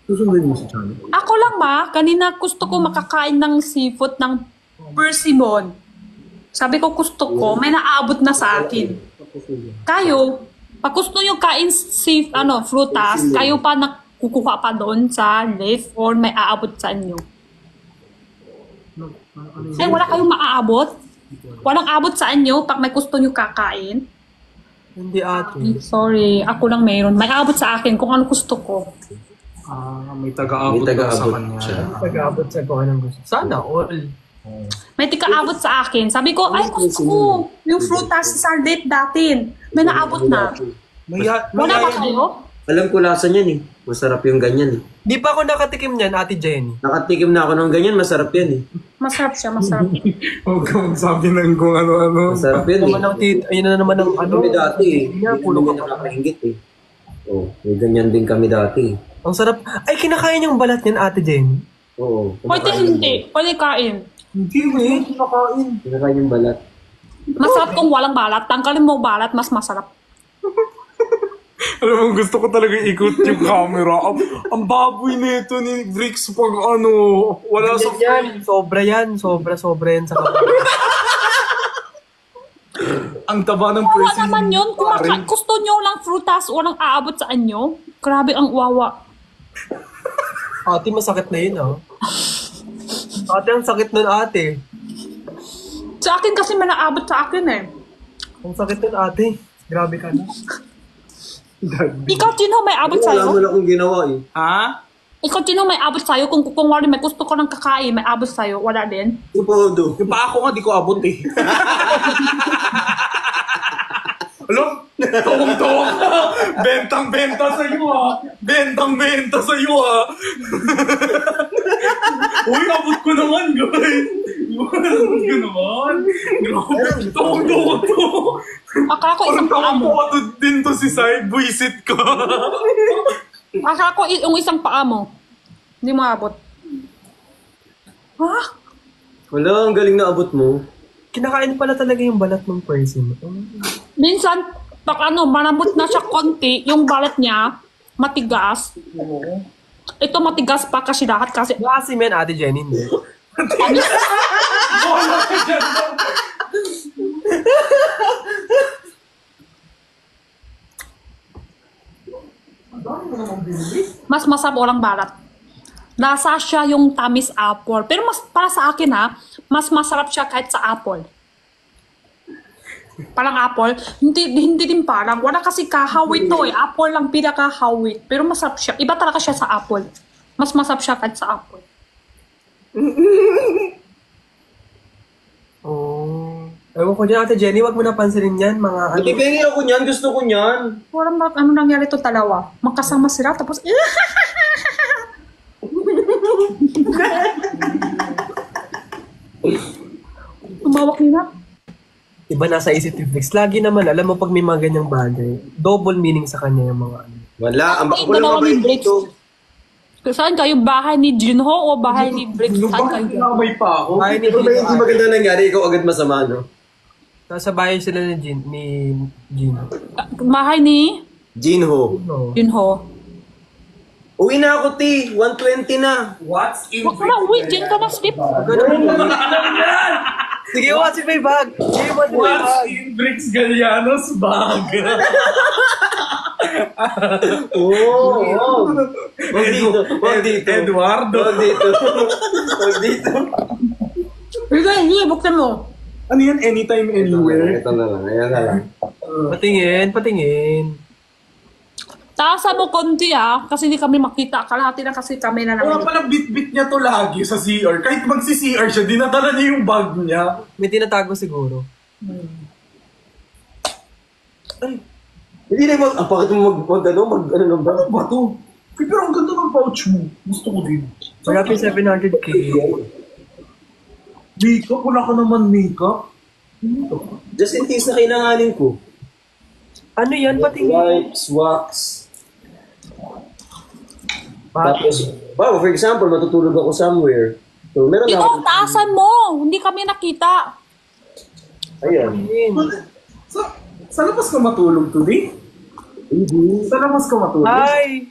Susundin mo si Chani. Ako lang ba, kanina gusto ko makakain ng seafood ng persimmon. Sabi ko gusto ko, may naaabot na sa akin. Kayo, pag gusto nyo kain frutas, kayo pa kukuha pa doon sa leaf or may aabot sa inyo. Eh, wala kayong maaabot? Walang abot sa inyo pag may gusto nyo kakain? hindi ate. Sorry, ako lang mayroon. May aabot sa akin kung ano gusto ko. May taga-abot daw sa kanya. Pag-abot sa kung anong gusto. Sana all. May tika-abot sa akin. Sabi ko, ay gusto ko yung frutas sa date datin. May naabot na. Wala ba kayo? Alam ko lasa niyan eh. Masarap yung ganyan eh. Di pa ako nakatikim niyan, Ate Jenny. Nakatikim na ako ng ganyan, masarap yan eh. Masarap siya, masarap. Huwag ka magsabi ng kung ano-ano. Masarap yan eh. Naman ang ayun na naman ang ano. Kami dati eh. Niya, Hindi puno kami ka pa. nakakaingit eh. Oh, may ganyan din kami dati eh. Ang sarap. Ay, kinakain yung balat niyan, Ate Jenny. Oo. Pwede hindi. Pwede kain. Hindi eh. Kinakain. Kinakain yung balat. Masarap kung walang balat. Tanggalin mo balat, mas masarap. Alam mo, gusto ko talaga ikot yung camera. Ang baboy nito ni Bricks pag ano, wala sa... Yan, sobra yan. Sobra yan sa kapatid. Ang taba ng Wawa person. naman yun. Kung gusto nyo lang frutas, walang aabot sa inyo. Grabe ang wawa. Ate, masakit na yun, ah. Ate, ang sakit nun, ate. Sa akin kasi may naabot sa akin eh. Ang sakit nun, ate. Grabe ka na. Ikaw, Chino, may abot Wala sa'yo? mo na akong ginawa eh. Ha? Ikaw, Chino, may abot sa'yo? Kung wala may gusto ko ng kakain, may abot sa'yo? Wala din? Tupodo. Yung pa ako nga, di ko abot eh. Alam? Tawang-tawa ka. Bentang-benta sa'yo ah. Bentang-benta sa'yo ah. Uy, abot ko naman, guys. Abot ko naman. Grabe, tawang-tawa to. Akala ko isang paa mo. Tawang-tawa to din to si Sai. Buisit ka. Akala ko yung isang paa mo. Hindi mo abot. Ha? Wala, ang galing na abot mo. Kinakain pala talaga yung balat ng person. Minsan, pag malambot na siya konti, yung balat niya, matigas. Ito matigas pa kasi lahat kasi... Kasi men, Ate Jenny, hindi. Mas masarap walang balat. Lasa siya yung tamis apple. Pero mas para sa akin mas masarap siya kahit sa apple. Parang apple, hindi din parang. Wala kasi kahawit to eh. Apple lang pinakahawit. Pero masarap siya. Iba talaga siya sa apple. Mas masarap siya kahit sa apple. Oh. Ewan ko dyan, Ate Jenny, wag mo napansinin yan, mga ano. Natibengi ako niyan, gusto ko niyan. Parang nangyari to dalawa. Magkasama sila tapos... Umawak nila. Iba nasa isip ni Flix. Lagi naman, alam mo pag may mga ganyang bagay, double meaning sa kanya yung mga ano. Wala, ang Ay, bako lang dalawa ni mabait Bricks. dito. Saan kayo? Bahay ni Jinho o bahay ni Bricks? Saan kayo? Kinamay pa ako. Bahay ni Ito ba yung hindi Gino. maganda nangyari, ikaw agad masama, no? Nasa bahay sila ni Gino. Bahay ni Jinho. No. Jinho. Uwi na ako, T. 1:20 na. What's in Wag na, uwi. Diyan ka na, skip. Sige, watch my bag. Sige, watch my What's bag. in Bricks Galliano's bag? Oo. Wag dito. Wag dito. Eduardo. Wag dito. Wag dito. Sige, buksan mo. Ano yan? Anytime, anywhere? Ito na lang. Ayan na lang. Patingin. Taasan mo konti kasi hindi kami makita. Kalahati na kasi kami na Wala namin. pala bit-bit niya to lagi sa CR. Kahit magsi-CR siya, dinadala niya yung bag niya. May tinatago siguro. Hindi na mo, bakit mo ano ba? Ano ba to? Pero ang ganda ng pouch mo. Gusto ko din. Magapin 700k. Makeup? Wala ka naman makeup? Just in case na kailanganin ko. Ano yan? Pati Wipes, wax. Tapos, for example, matutulog ako somewhere. So, meron na Ikaw, ako. taasan mo. Hindi kami nakita. Ayan. Sa labas ka matulog today? Hindi. Sa labas ka matulog? Hi!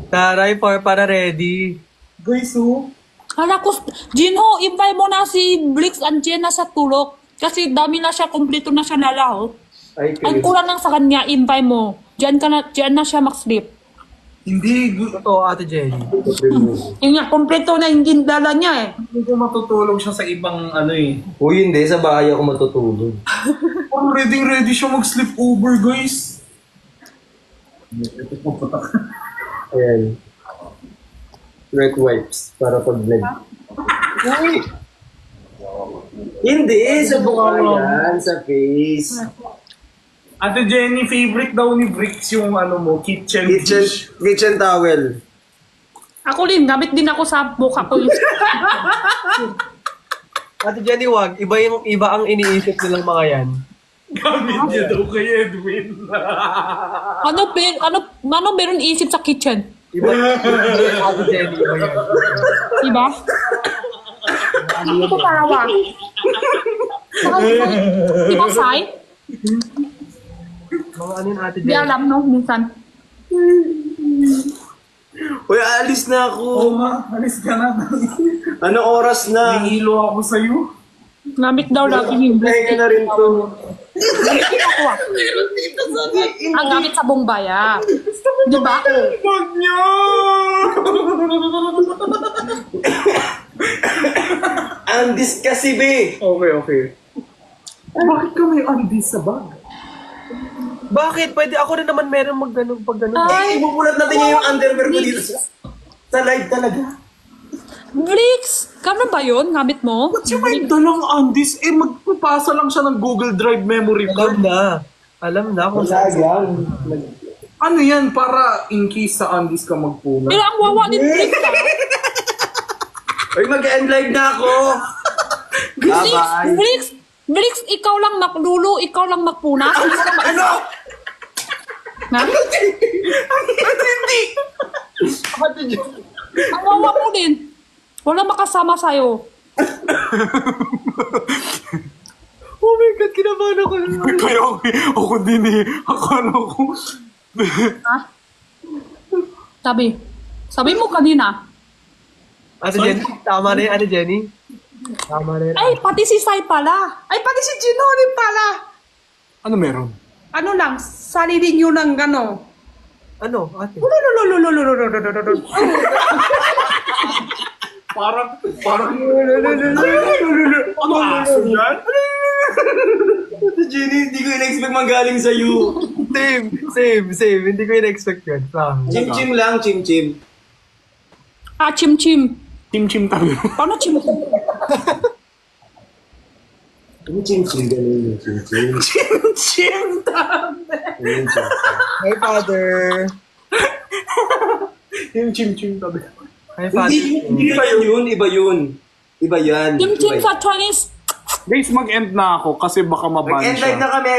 Taray, para ready. Guys, oh. Hala ko, Jinho, invite mo na si Blix and Jenna sa tulog. Kasi dami na siya, kumpleto na siya lalaho. Ang kulang lang sa kanya, invite mo. Diyan na siya mag-sleep. Hindi. Ito, Ate Jenny. Yung nga, kumpleto na yung dala niya eh. Hindi ko matutulog siya sa ibang ano eh. Uy, hindi. Sa bahay ako matutulog. Parang ready siya mag-sleep over, guys. Ayan. Wet wipes para pag nag... Uy! Hindi! Sa mukha yan. Sa face. Ate Jenny, favorite daw ni Bricks yung ano mo, kitchen dish. Kitchen towel. Ako din, gamit din ako sa mukha ko. Ate Jenny, wag. Iba ang iniisip nilang mga yan. Gamit niya daw kay Edwin. Ano meron isip sa kitchen? Iba Ate Jenny, iba yan. Diba? Ano ko parawa? Diba, Sai? Mga ano yun, Ate Di Jenny? alam, no? Minsan. Uy, alis na ako. Oo nga, alis ka na. Ano oras na? Nahihilo ako sa'yo. Gamit daw lagi yung Kaya ka na rin to. ang gamit sa Bongbaya. Diba? Wag niyo! Andis kasi, be. Okay. Bakit ka may andis sa bag? Bakit? Pwede ako rin naman meron mag-ganong pag-ganong. Ay, Ibubulat natin yung underwear ko dito sa live talaga. Blix! Kano ba yun? Gamit mo? Ba't yung may dalang andis? Magpapasa lang siya ng Google Drive memory card. Alam na kung Wala yan. Ano yan? Para in case sa andis ka magpuna. Pero ang wawa ni Blix ha? Uy, mag-end live na ako. Blix! Blix, ikaw lang maklulo, ikaw lang magpunas. Ano? Ha? Hindi! Ang wawa mo din. Wala makasama sa'yo. Oh my God, kinabahan ako. Kaya ako din eh. Akala ko. Ha? Sabi mo kanina. Ate Jenny, tama na yun, Ate Jenny. Tama na yun. Ay, pati si Sai pala. Ay, pati si Gino rin pala. Ano meron? Ano lang, sarili nyo ng gano. Ano, ate? Parang, ano aso yan? Jenny, hindi ko in-expect manggaling sa'yo. Same. Hindi ko in-expect yun. Chim-chim lang, chim-chim. Ah, chim-chim. Chim-chim tayo. Paano chim-chim? Ano chim-chim? Ganun yung chim-chim. Chim-chim tayo. Hi, Father. Yung chim-chim tayo. Hi, Father. Hindi ba yun? Iba yun. Iba yan. Chim-chim sa Chinese. Guys, mag-end na ako kasi baka mabano Mag-end siya. live na kami.